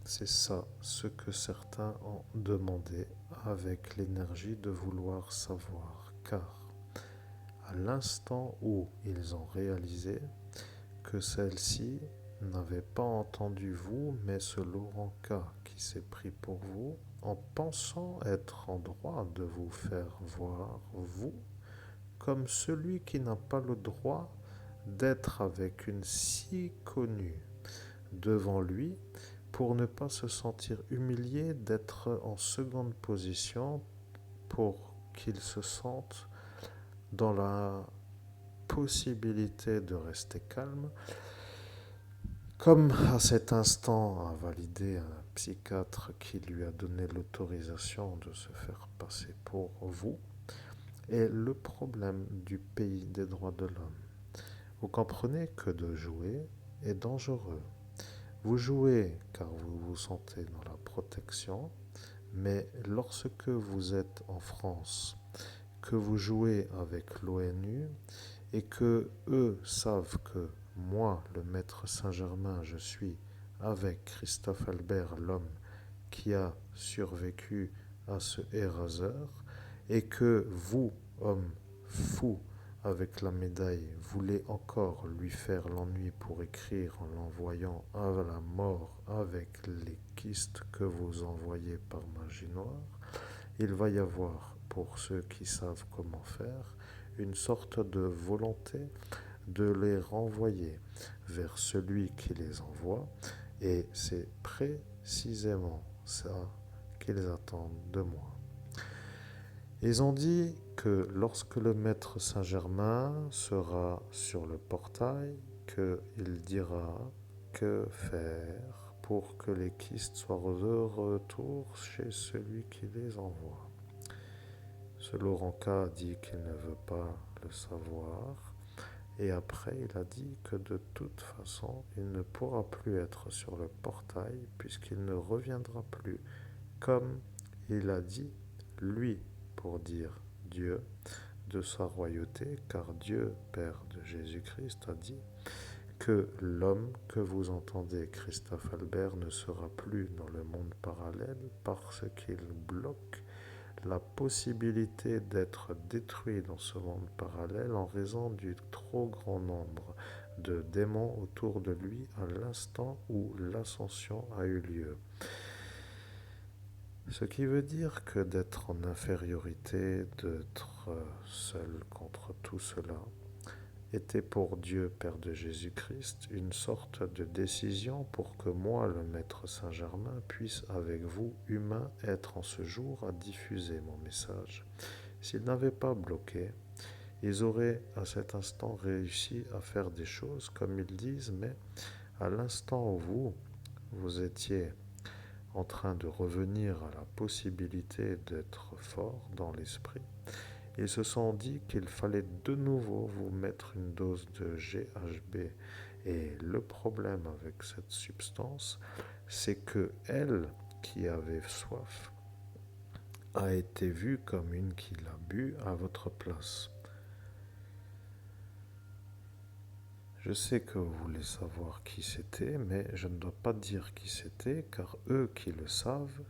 Speaker 1: C'est ça ce que certains ont demandé avec l'énergie de vouloir savoir, car à l'instant où ils ont réalisé que celle-ci n'avait pas entendu vous, mais ce Laurent K qui s'est pris pour vous, en pensant être en droit de vous faire voir, vous, comme celui qui n'a pas le droit d'être avec une si connue devant lui, pour ne pas se sentir humilié d'être en seconde position, pour qu'il se sente dans la possibilité de rester calme, comme à cet instant a validé un psychiatre qui lui a donné l'autorisation de se faire passer pour vous, est le problème du pays des droits de l'homme. Vous comprenez que de jouer est dangereux. Vous jouez car vous vous sentez dans la protection, mais lorsque vous êtes en France, que vous jouez avec l'ONU et que eux savent que moi, le maître Saint-Germain, je suis avec Christophe Albert, l'homme qui a survécu à ce éraseur, et que vous, homme fou avec la médaille, voulez encore lui faire l'ennui pour écrire en l'envoyant à la mort avec les kystes que vous envoyez par magie noire, il va y avoir, pour ceux qui savent comment faire, une sorte de volonté de les renvoyer vers celui qui les envoie, et c'est précisément ça qu'ils attendent de moi. Ils ont dit que lorsque le maître Saint-Germain sera sur le portail, qu'il dira que faire pour que les kystes soient de retour chez celui qui les envoie. Ce Laurent K a dit qu'il ne veut pas le savoir, et après il a dit que de toute façon il ne pourra plus être sur le portail puisqu'il ne reviendra plus, comme il a dit lui, pour dire Dieu de sa royauté, car Dieu, Père de Jésus-Christ, a dit que l'homme que vous entendez, Christophe Albert, ne sera plus dans le monde parallèle parce qu'il bloque la possibilité d'être détruit dans ce monde parallèle en raison du trop grand nombre de démons autour de lui à l'instant où l'ascension a eu lieu. Ce qui veut dire que d'être en infériorité, d'être seul contre tout cela, était pour Dieu, Père de Jésus-Christ, une sorte de décision pour que moi, le Maître Saint-Germain, puisse avec vous, humains, être en ce jour à diffuser mon message. S'ils n'avaient pas bloqué, ils auraient à cet instant réussi à faire des choses comme ils disent, mais à l'instant où vous étiez en train de revenir à la possibilité d'être fort dans l'esprit, ils se sont dit qu'il fallait de nouveau vous mettre une dose de GHB. Et le problème avec cette substance, c'est que elle, qui avait soif, a été vue comme une qui l'a bu à votre place. Je sais que vous voulez savoir qui c'était, mais je ne dois pas dire qui c'était, car eux qui le savent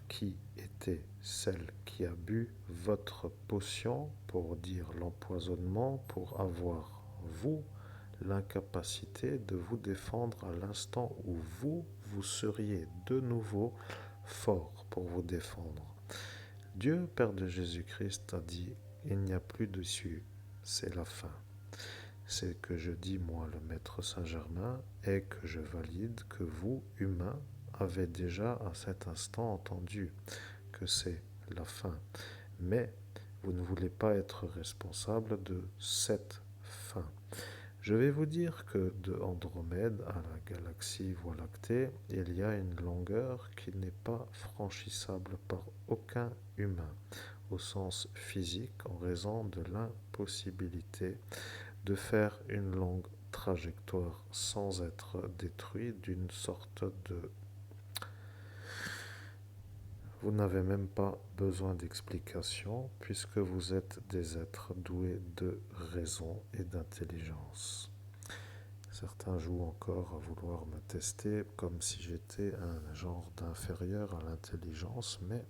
Speaker 1: qui était celle qui a bu votre potion pour dire l'empoisonnement, pour avoir, vous, l'incapacité de vous défendre à l'instant où vous seriez de nouveau fort pour vous défendre. Dieu, Père de Jésus-Christ, a dit, il n'y a plus d'issue, c'est la fin. C'est que je dis, moi, le maître Saint-Germain, et que je valide que vous, humains, avez déjà à cet instant entendu que c'est la fin. Mais vous ne voulez pas être responsable de cette fin. Je vais vous dire que de Andromède à la galaxie Voie lactée, il y a une longueur qui n'est pas franchissable par aucun humain, au sens physique, en raison de l'impossibilité de faire une longue trajectoire sans être détruit d'une sorte de... Vous n'avez même pas besoin d'explication puisque vous êtes des êtres doués de raison et d'intelligence. Certains jouent encore à vouloir me tester comme si j'étais un genre d'inférieur à l'intelligence, mais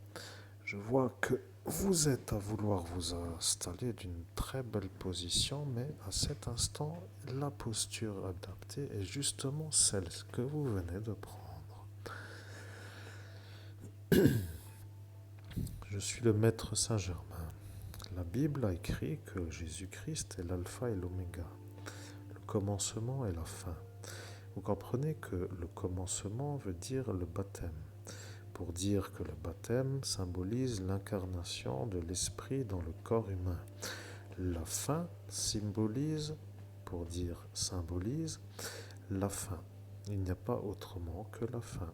Speaker 1: je vois que vous êtes à vouloir vous installer d'une très belle position, mais à cet instant, la posture adaptée est justement celle que vous venez de prendre. Je suis le maître Saint-Germain. La Bible a écrit que Jésus-Christ est l'alpha et l'oméga, le commencement et la fin. Vous comprenez que le commencement veut dire le baptême, pour dire que le baptême symbolise l'incarnation de l'esprit dans le corps humain. La fin symbolise, pour dire symbolise, la fin. Il n'y a pas autrement que la fin.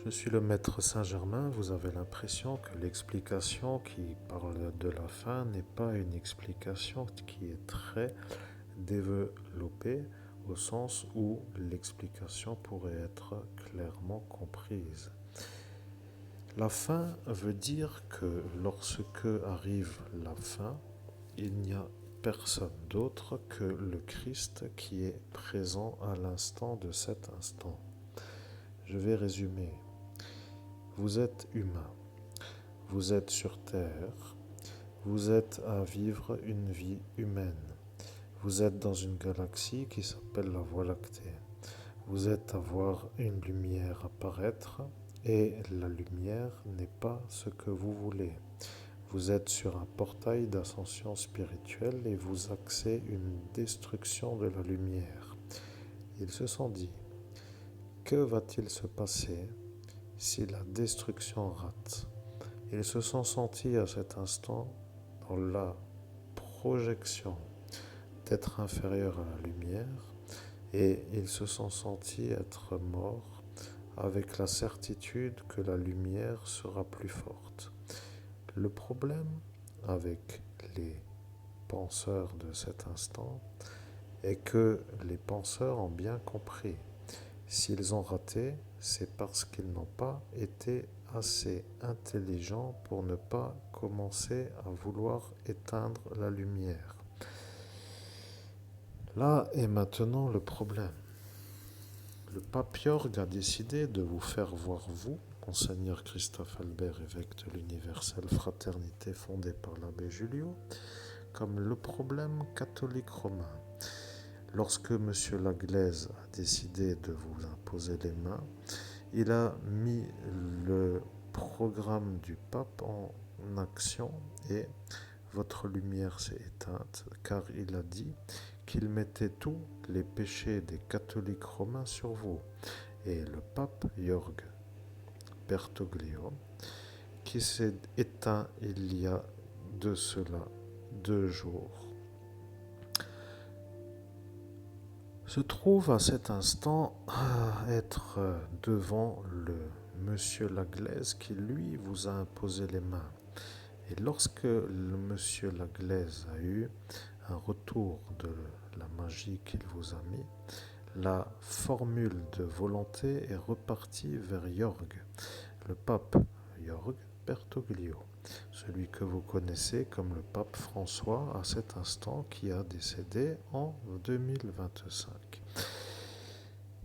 Speaker 1: Je suis le maître Saint-Germain, vous avez l'impression que l'explication qui parle de la fin n'est pas une explication qui est très développée au sens où l'explication pourrait être clairement comprise. La fin veut dire que lorsque arrive la fin, il n'y a personne d'autre que le Christ qui est présent à l'instant de cet instant. Je vais résumer. Vous êtes humain, vous êtes sur Terre, vous êtes à vivre une vie humaine. Vous êtes dans une galaxie qui s'appelle la Voie lactée. Vous êtes à voir une lumière apparaître et la lumière n'est pas ce que vous voulez. Vous êtes sur un portail d'ascension spirituelle et vous axez une destruction de la lumière. Ils se sont dit, que va-t-il se passer si la destruction rate? Ils se sont sentis à cet instant dans la projection d'être inférieurs à la lumière et ils se sont sentis être morts avec la certitude que la lumière sera plus forte. Le problème avec les penseurs de cet instant est que les penseurs ont bien compris. S'ils ont raté, c'est parce qu'ils n'ont pas été assez intelligents pour ne pas commencer à vouloir éteindre la lumière. Là est maintenant le problème. Le pape Jorg a décidé de vous faire voir, vous, Monseigneur Christophe Albert, évêque de l'universelle fraternité fondée par l'abbé Julio, comme le problème catholique romain. Lorsque M. Laglaise a décidé de vous imposer les mains, il a mis le programme du pape en action et votre lumière s'est éteinte car il a dit qu'il mettait tous les péchés des catholiques romains sur vous. Et le pape Jorg Bertoglio, qui s'est éteint il y a de cela 2 jours, se trouve à cet instant à être devant le monsieur Laglaise qui lui vous a imposé les mains. Et lorsque le monsieur Laglaise a eu un retour de la magie qu'il vous a mis, la formule de volonté est repartie vers Jorg. Le pape Jorg Bertoglio, celui que vous connaissez comme le pape François à cet instant qui a décédé en 2025.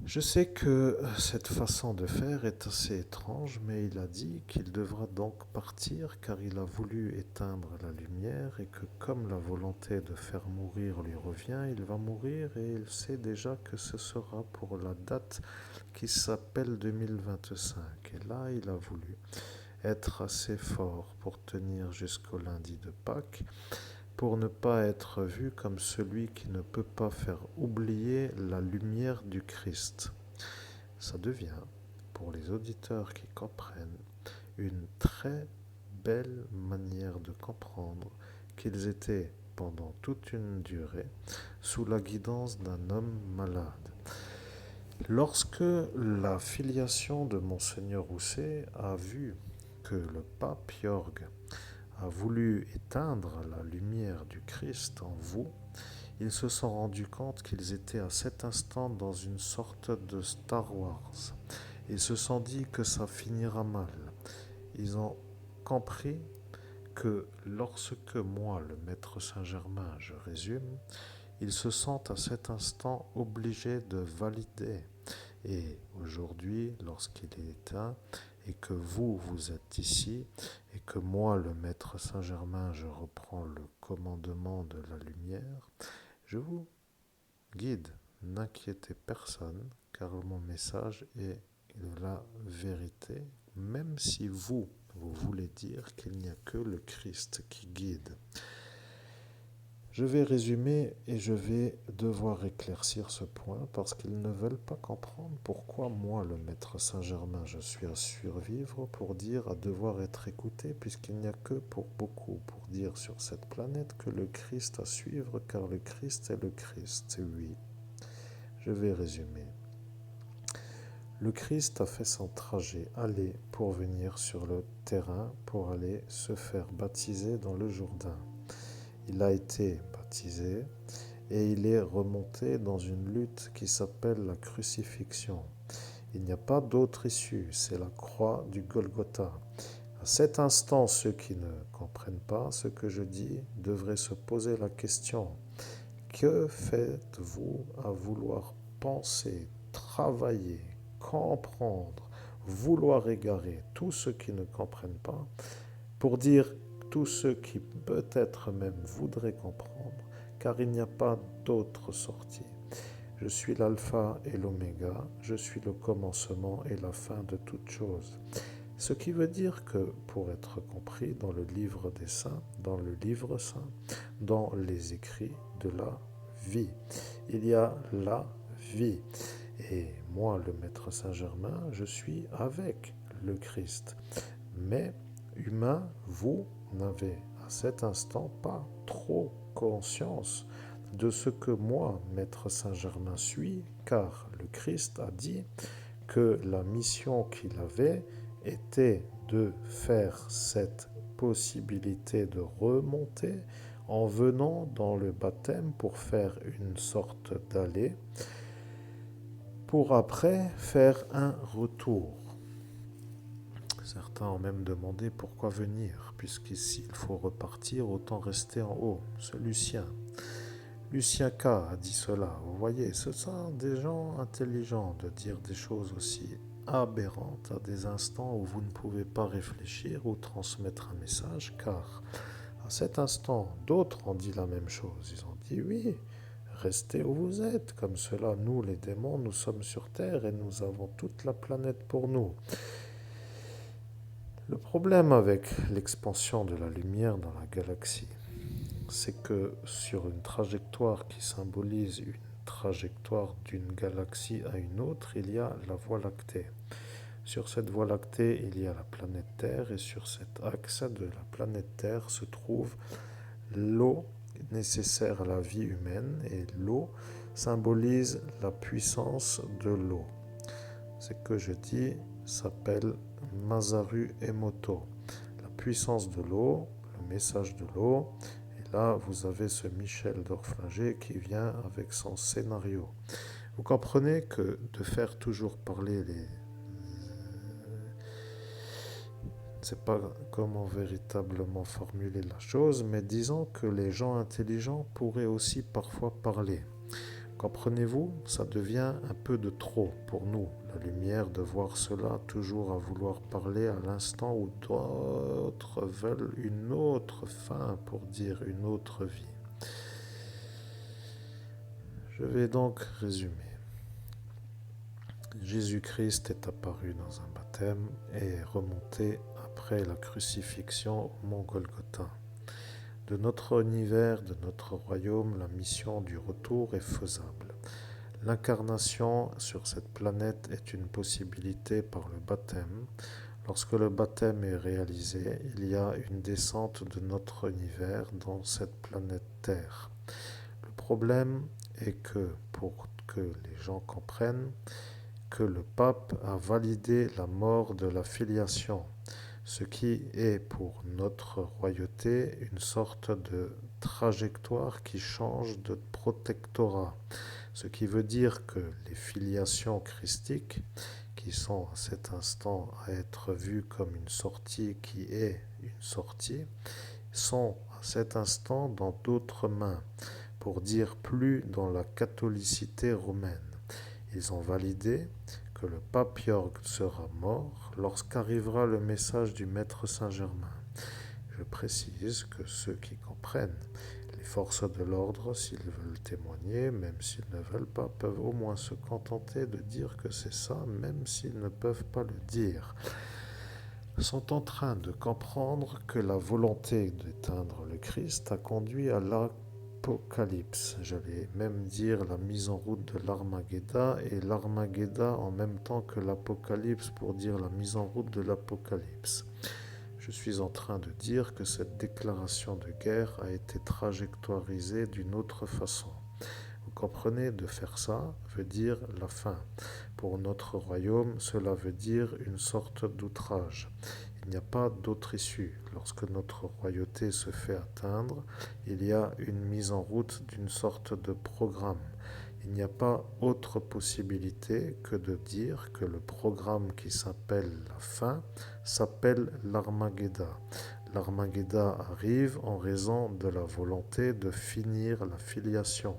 Speaker 1: Je sais que cette façon de faire est assez étrange, mais il a dit qu'il devra donc partir car il a voulu éteindre la lumière et que comme la volonté de faire mourir lui revient, il va mourir et il sait déjà que ce sera pour la date qui s'appelle 2025. Et là, il a voulu être assez fort pour tenir jusqu'au lundi de Pâques, pour ne pas être vu comme celui qui ne peut pas faire oublier la lumière du Christ. Ça devient, pour les auditeurs qui comprennent, une très belle manière de comprendre qu'ils étaient pendant toute une durée sous la guidance d'un homme malade. Lorsque la filiation de Monseigneur Rousset a vu que le pape Jorg a voulu éteindre la lumière du Christ en vous, ils se sont rendus compte qu'ils étaient à cet instant dans une sorte de Star Wars. Ils se sont dit que ça finira mal. Ils ont compris que lorsque moi, le maître Saint-Germain, je résume, ils se sentent à cet instant obligés de valider. Et aujourd'hui, lorsqu'il est éteint, et que vous, vous êtes ici, et que moi, le maître Saint-Germain, je reprends le commandement de la lumière, je vous guide. N'inquiétez personne, car mon message est la vérité, même si vous voulez dire qu'il n'y a que le Christ qui guide. Je vais résumer et je vais devoir éclaircir ce point parce qu'ils ne veulent pas comprendre pourquoi moi, le maître Saint-Germain, je suis à survivre pour dire à devoir être écouté, puisqu'il n'y a que pour beaucoup pour dire sur cette planète que le Christ à suivre, car le Christ est le Christ. Oui, je vais résumer. Le Christ a fait son trajet aller pour venir sur le terrain pour aller se faire baptiser dans le Jourdain. Il a été baptisé et il est remonté dans une lutte qui s'appelle la crucifixion. Il n'y a pas d'autre issue, c'est la croix du Golgotha. À cet instant, ceux qui ne comprennent pas ce que je dis devraient se poser la question: que faites-vous à vouloir penser, travailler, comprendre, vouloir égarer tous ceux qui ne comprennent pas, pour dire tous ceux qui peut-être même voudraient comprendre, car il n'y a pas d'autre sortie. Je suis l'alpha et l'oméga, je suis le commencement et la fin de toute chose. Ce qui veut dire que, pour être compris dans le livre des saints, dans le livre saint, dans les écrits de la vie, il y a la vie. Et moi, le maître Saint-Germain, je suis avec le Christ. Mais humain, vous n'avez à cet instant pas trop conscience de ce que moi, maître Saint-Germain, suis, car le Christ a dit que la mission qu'il avait était de faire cette possibilité de remonter en venant dans le baptême pour faire une sorte d'aller, pour après faire un retour. Certains ont même demandé pourquoi venir, puisqu'ici il faut repartir, autant rester en haut. Ce Lucien K a dit cela. Vous voyez, ce sont des gens intelligents de dire des choses aussi aberrantes à des instants où vous ne pouvez pas réfléchir ou transmettre un message, car à cet instant, d'autres ont dit la même chose. Ils ont dit oui, restez où vous êtes, comme cela, nous les démons, nous sommes sur Terre et nous avons toute la planète pour nous. Le problème avec l'expansion de la lumière dans la galaxie, c'est que sur une trajectoire qui symbolise une trajectoire d'une galaxie à une autre, il y a la Voie lactée. Sur cette Voie lactée, il y a la planète Terre et sur cet axe de la planète Terre se trouve l'eau nécessaire à la vie humaine et l'eau symbolise la puissance de l'eau. Ce que je dis s'appelle Masaru Emoto, la puissance de l'eau, le message de l'eau. Et là, vous avez ce Michel d'Orflinger qui vient avec son scénario. Vous comprenez que de faire toujours parler ne sais pas comment véritablement formuler la chose, mais disons que les gens intelligents pourraient aussi parfois parler. Comprenez-vous, ça devient un peu de trop pour nous, la lumière, de voir cela toujours à vouloir parler à l'instant où d'autres veulent une autre fin pour dire une autre vie. Je vais donc résumer. Jésus-Christ est apparu dans un baptême et est remonté après la crucifixion au mont Golgotha. De notre univers, de notre royaume, la mission du retour est faisable. L'incarnation sur cette planète est une possibilité par le baptême. Lorsque le baptême est réalisé, il y a une descente de notre univers dans cette planète Terre. Le problème est que, pour que les gens comprennent, que le pape a validé la mort de la filiation, ce qui est pour notre royauté une sorte de trajectoire qui change de protectorat, ce qui veut dire que les filiations christiques, qui sont à cet instant à être vues comme une sortie qui est une sortie, sont à cet instant dans d'autres mains, pour dire plus dans la catholicité romaine. Ils ont validé que le pape Jorg sera mort lorsqu'arrivera le message du maître Saint-Germain. Je précise que ceux qui comprennent, les forces de l'ordre, s'ils veulent témoigner, même s'ils ne veulent pas, peuvent au moins se contenter de dire que c'est ça, même s'ils ne peuvent pas le dire, sont en train de comprendre que la volonté d'éteindre le Christ a conduit à l'Apocalypse, j'allais même dire la mise en route de l'Armageddon, et l'Armageddon en même temps que l'Apocalypse pour dire la mise en route de l'Apocalypse. Je suis en train de dire que cette déclaration de guerre a été trajectoirisée d'une autre façon. Vous comprenez, de faire ça veut dire la fin. Pour notre royaume, cela veut dire une sorte d'outrage. Il n'y a pas d'autre issue. Lorsque notre royauté se fait atteindre, il y a une mise en route d'une sorte de programme. Il n'y a pas autre possibilité que de dire que le programme qui s'appelle la fin s'appelle l'Armageddon. L'Armageddon arrive en raison de la volonté de finir la filiation.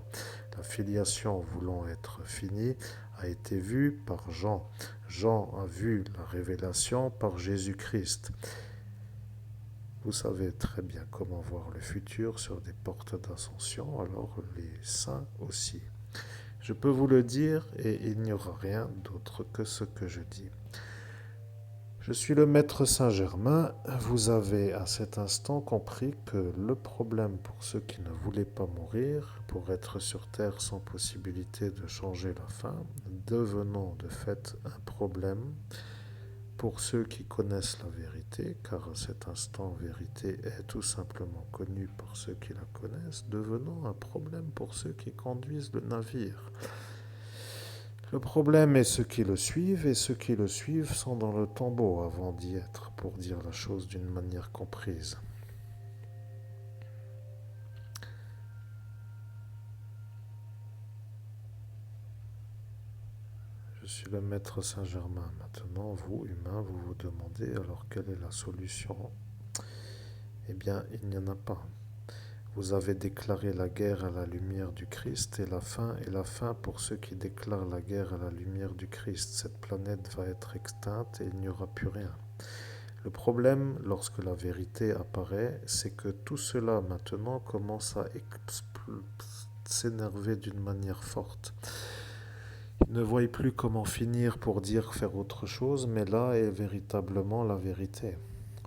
Speaker 1: La filiation voulant être finie a été vue par Jean. Jean a vu la révélation par Jésus-Christ. Vous savez très bien comment voir le futur sur des portes d'ascension, alors les saints aussi. Je peux vous le dire et il n'y aura rien d'autre que ce que je dis. Je suis le maître Saint-Germain. Vous avez à cet instant compris que le problème pour ceux qui ne voulaient pas mourir, pour être sur Terre sans possibilité de changer la fin, devenant de fait un problème pour ceux qui connaissent la vérité, car à cet instant, vérité est tout simplement connue par ceux qui la connaissent, devenant un problème pour ceux qui conduisent le navire. Le problème est ceux qui le suivent, et ceux qui le suivent sont dans le tombeau avant d'y être, pour dire la chose d'une manière comprise. Je suis le maître Saint-Germain. Maintenant, vous, humains, vous vous demandez alors quelle est la solution? Eh bien, il n'y en a pas. Vous avez déclaré la guerre à la lumière du Christ et la fin est la fin pour ceux qui déclarent la guerre à la lumière du Christ. Cette planète va être extincte et il n'y aura plus rien. Le problème, lorsque la vérité apparaît, c'est que tout cela maintenant commence à s'énerver d'une manière forte. Ils ne voient plus comment finir pour dire faire autre chose, mais là est véritablement la vérité.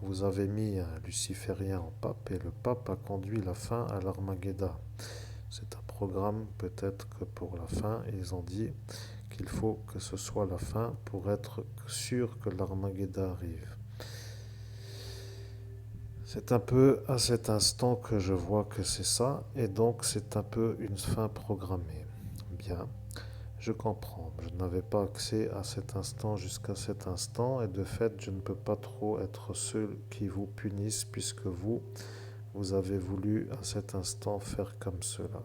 Speaker 1: Vous avez mis un luciférien en pape et le pape a conduit la fin à l'Armageddon. C'est un programme peut-être que pour la fin, ils ont dit qu'il faut que ce soit la fin pour être sûr que l'Armageddon arrive. C'est un peu à cet instant que je vois que c'est ça, et donc c'est un peu une fin programmée. Bien, je comprends. Je n'avais pas accès à cet instant jusqu'à cet instant, et de fait, je ne peux pas trop être ceux qui vous punissent, puisque vous avez voulu à cet instant faire comme cela.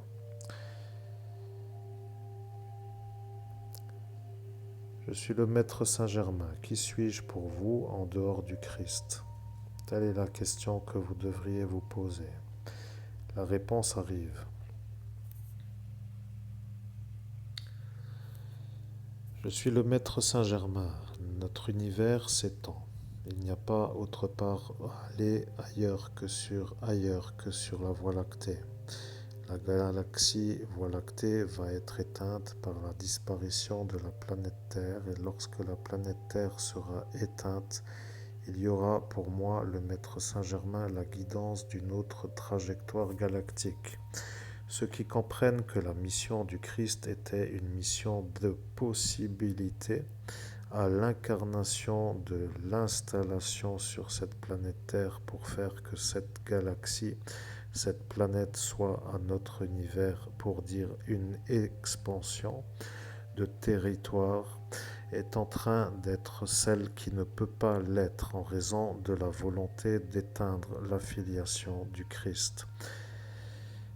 Speaker 1: Je suis le maître Saint-Germain. Qui suis-je pour vous en dehors du Christ? Telle est la question que vous devriez vous poser. La réponse arrive. Je suis le maître Saint-Germain. Notre univers s'étend. Il n'y a pas autre part à aller ailleurs que sur la Voie lactée. La galaxie Voie lactée va être éteinte par la disparition de la planète Terre et lorsque la planète Terre sera éteinte, il y aura pour moi, le maître Saint-Germain, la guidance d'une autre trajectoire galactique. Ceux qui comprennent que la mission du Christ était une mission de possibilité à l'incarnation de l'installation sur cette planète Terre pour faire que cette galaxie, cette planète soit à notre univers, pour dire une expansion de territoire, est en train d'être celle qui ne peut pas l'être en raison de la volonté d'éteindre l'affiliation du Christ.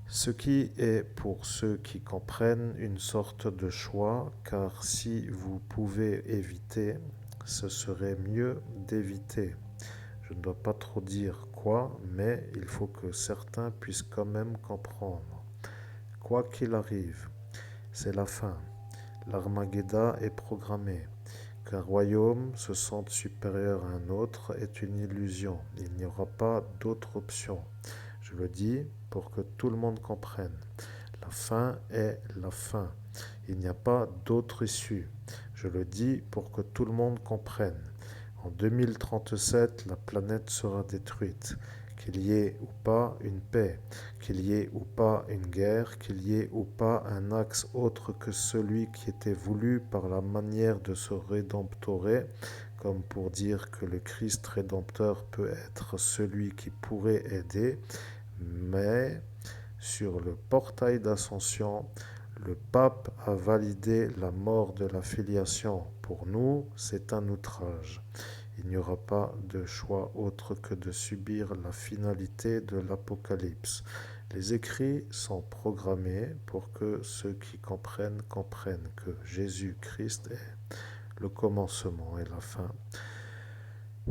Speaker 1: Ce qui est pour ceux qui comprennent une sorte de choix, car si vous pouvez éviter, ce serait mieux d'éviter. Je ne dois pas trop dire quoi, mais il faut que certains puissent quand même comprendre. Quoi qu'il arrive, c'est la fin. L'Armageddon est programmé. Qu'un royaume se sente supérieur à un autre est une illusion. Il n'y aura pas d'autre option. Je le dis pour que tout le monde comprenne. La fin est la fin. Il n'y a pas d'autre issue. Je le dis pour que tout le monde comprenne. En 2037, la planète sera détruite. Qu'il y ait ou pas une paix, qu'il y ait ou pas une guerre, qu'il y ait ou pas un axe autre que celui qui était voulu par la manière de se rédemptorer, comme pour dire que le Christ rédempteur peut être celui qui pourrait aider, mais sur le portail d'ascension, le pape a validé la mort de la filiation. Pour nous, c'est un outrage. Il n'y aura pas de choix autre que de subir la finalité de l'Apocalypse. Les écrits sont programmés pour que ceux qui comprennent que Jésus-Christ est le commencement et la fin.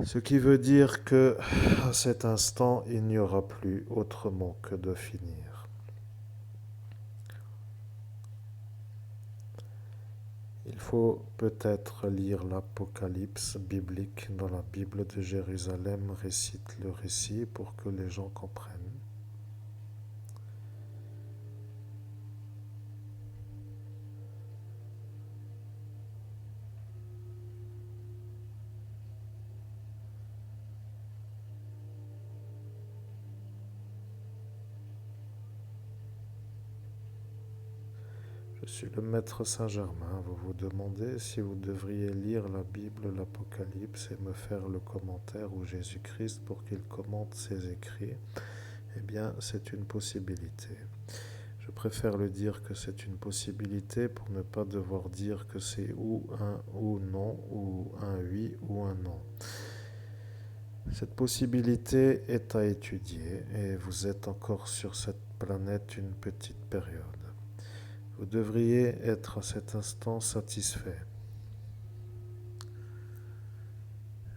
Speaker 1: Ce qui veut dire que, à cet instant, il n'y aura plus autrement que de finir. Il faut peut-être lire l'Apocalypse biblique dans la Bible de Jérusalem, récite le récit pour que les gens comprennent. Je suis le maître Saint-Germain. Vous vous demandez si vous devriez lire la Bible, l'Apocalypse et me faire le commentaire ou Jésus-Christ pour qu'il commente ses écrits. Eh bien, c'est une possibilité. Je préfère le dire que c'est une possibilité pour ne pas devoir dire que c'est ou un ou non, ou un oui ou un non. Cette possibilité est à étudier et vous êtes encore sur cette planète une petite période. Vous devriez être à cet instant satisfait.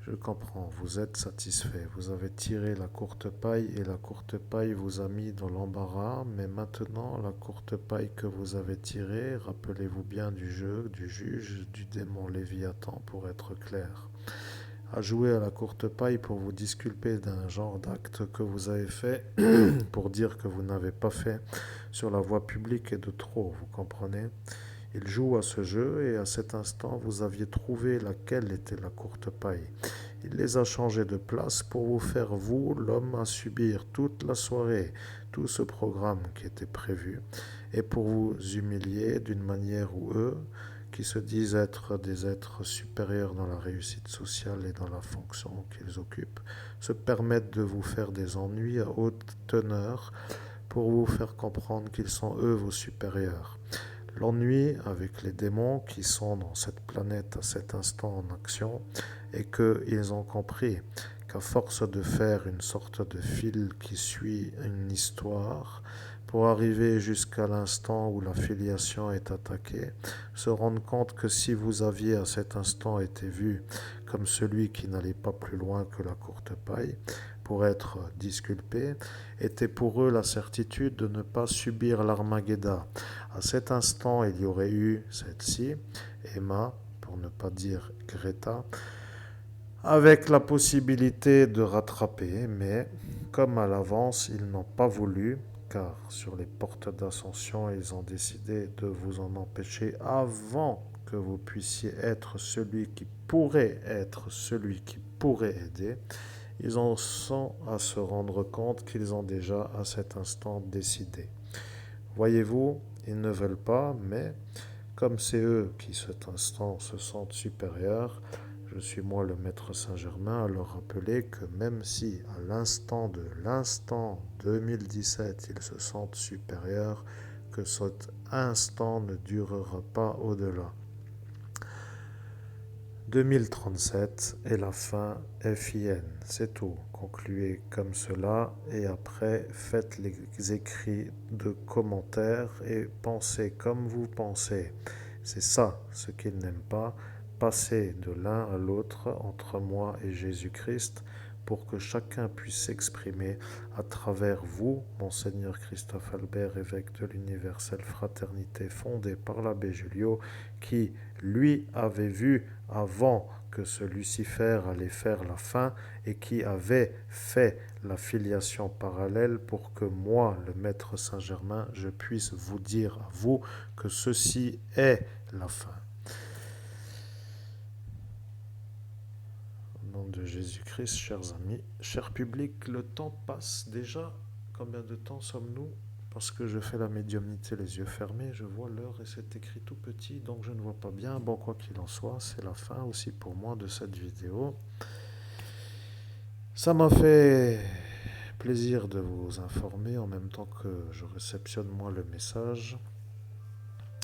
Speaker 1: Je comprends, vous êtes satisfait. Vous avez tiré la courte paille et la courte paille vous a mis dans l'embarras, mais maintenant la courte paille que vous avez tirée, rappelez-vous bien du jeu, du juge, du démon Léviathan pour être clair, a joué à la courte paille pour vous disculper d'un genre d'acte que vous avez fait, pour dire que vous n'avez pas fait sur la voie publique et de trop, vous comprenez? Il joue à ce jeu et à cet instant vous aviez trouvé laquelle était la courte paille. Il les a changés de place pour vous faire, vous, l'homme, à subir toute la soirée, tout ce programme qui était prévu, et pour vous humilier d'une manière où eux, qui se disent être des êtres supérieurs dans la réussite sociale et dans la fonction qu'ils occupent, se permettent de vous faire des ennuis à haute teneur pour vous faire comprendre qu'ils sont eux vos supérieurs. L'ennui avec les démons qui sont dans cette planète à cet instant en action est qu'ils ont compris qu'à force de faire une sorte de fil qui suit une histoire pour arriver jusqu'à l'instant où la filiation est attaquée, se rendent compte que si vous aviez à cet instant été vu comme celui qui n'allait pas plus loin que la courte paille, pour être disculpés était pour eux la certitude de ne pas subir l'Armageddon. À cet instant, il y aurait eu celle-ci, Emma, pour ne pas dire Greta, avec la possibilité de rattraper, mais comme à l'avance, ils n'ont pas voulu, car sur les portes d'ascension, ils ont décidé de vous en empêcher avant que vous puissiez être celui qui pourrait aider. Ils en sont à se rendre compte qu'ils ont déjà à cet instant décidé. Voyez-vous, ils ne veulent pas, mais comme c'est eux qui cet instant se sentent supérieurs, je suis moi le maître Saint-Germain à leur rappeler que même si à l'instant 2017 ils se sentent supérieurs, que cet instant ne durera pas au-delà. 2037 est la fin FIN, c'est tout. Concluez comme cela et après faites les écrits de commentaires et pensez comme vous pensez. C'est ça ce qu'ils n'aiment pas, passer de l'un à l'autre entre moi et Jésus-Christ pour que chacun puisse s'exprimer à travers vous, Monseigneur Christophe Albert, évêque de l'Universelle Fraternité fondée par l'abbé Julio, qui, lui, avait vu avant que ce Lucifer allait faire la fin et qui avait fait la filiation parallèle pour que moi, le maître Saint-Germain, je puisse vous dire à vous que ceci est la fin. Au nom de Jésus-Christ, chers amis, cher public, le temps passe déjà. Combien de temps sommes-nous? Parce que je fais la médiumnité les yeux fermés, je vois l'heure et c'est écrit tout petit, donc je ne vois pas bien. Bon, quoi qu'il en soit, c'est la fin aussi pour moi de cette vidéo. Ça m'a fait plaisir de vous informer en même temps que je réceptionne moi le message.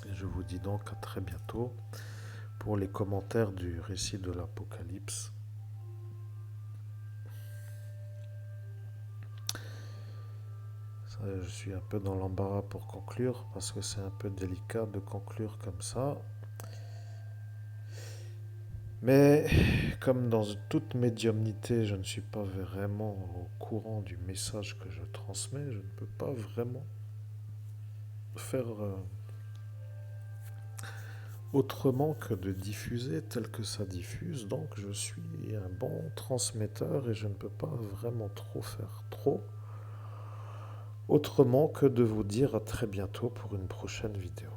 Speaker 1: Et je vous dis donc à très bientôt pour les commentaires du récit de l'Apocalypse. Je suis un peu dans l'embarras pour conclure parce que c'est un peu délicat de conclure comme ça. Mais comme dans toute médiumnité, je ne suis pas vraiment au courant du message que je transmets, je ne peux pas vraiment faire autrement que de diffuser tel que ça diffuse. Donc je suis un bon transmetteur et je ne peux pas vraiment trop faire trop autrement que de vous dire à très bientôt pour une prochaine vidéo.